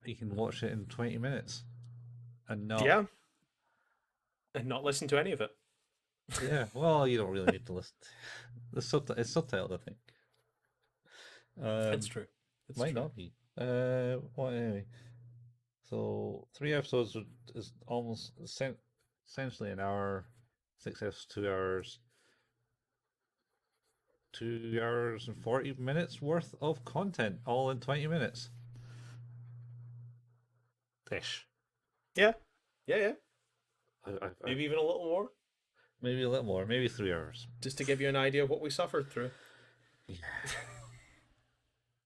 Speaker 1: You can watch it in 20 minutes and not.
Speaker 2: Yeah, and not listen to any of it.
Speaker 1: Yeah, well, you don't really need to listen. It's subtitled, I think.
Speaker 2: It's true. It's
Speaker 1: might
Speaker 2: true.
Speaker 1: not be. Well, anyway. So 3 episodes is almost essentially an hour. 6 episodes, 2 hours. 2 hours and 40 minutes worth of content, all in 20 minutes. Ish.
Speaker 2: Yeah.
Speaker 1: I,
Speaker 2: Maybe even a little more,
Speaker 1: maybe a little more, maybe 3 hours.
Speaker 2: just to give you an idea of what we suffered through.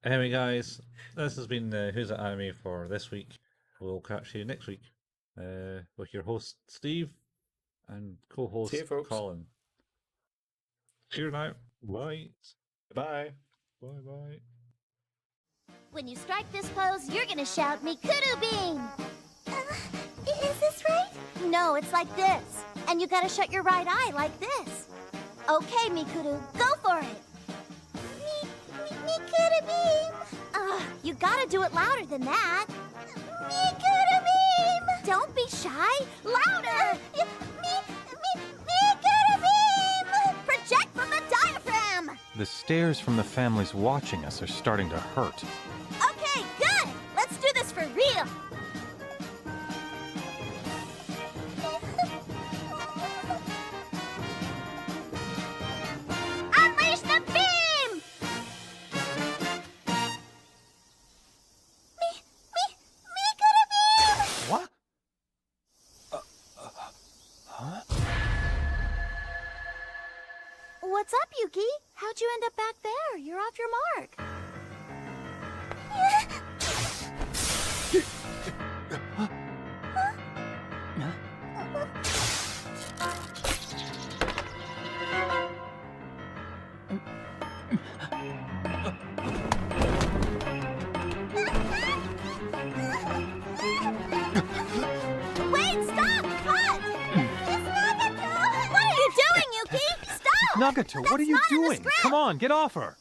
Speaker 1: Anyway, guys, this has been Who's That Anime for this week. We'll catch you next week with your host, Steve, and co-host,
Speaker 2: See you, folks.
Speaker 1: Colin. Cheers now. Bye.
Speaker 2: Bye.
Speaker 1: Bye-bye.
Speaker 4: When you strike this pose, you're gonna shout Mikudu Beam! Is this right? No, it's like this. And you gotta shut your right eye like this. Okay, Mikudu, go for it! Mikudu Beam! You gotta do it louder than that. Mikudu Beam! Don't be shy! Louder! Mikudu Beam! Project from the diaphragm!
Speaker 5: The stares from the families watching us are starting to hurt.
Speaker 4: Okay, good! Let's do this for real! Unleash the beam! Mikudu Beam!
Speaker 5: What? Huh?
Speaker 4: What's up, Yuki? How'd you end up back there? You're off your mark. Wait, stop! Cut! It's Nagato! What are you doing, Yuki? Stop!
Speaker 5: Nagato, what are you
Speaker 4: That's not in the
Speaker 5: doing?
Speaker 4: script.
Speaker 5: Come on, get off her!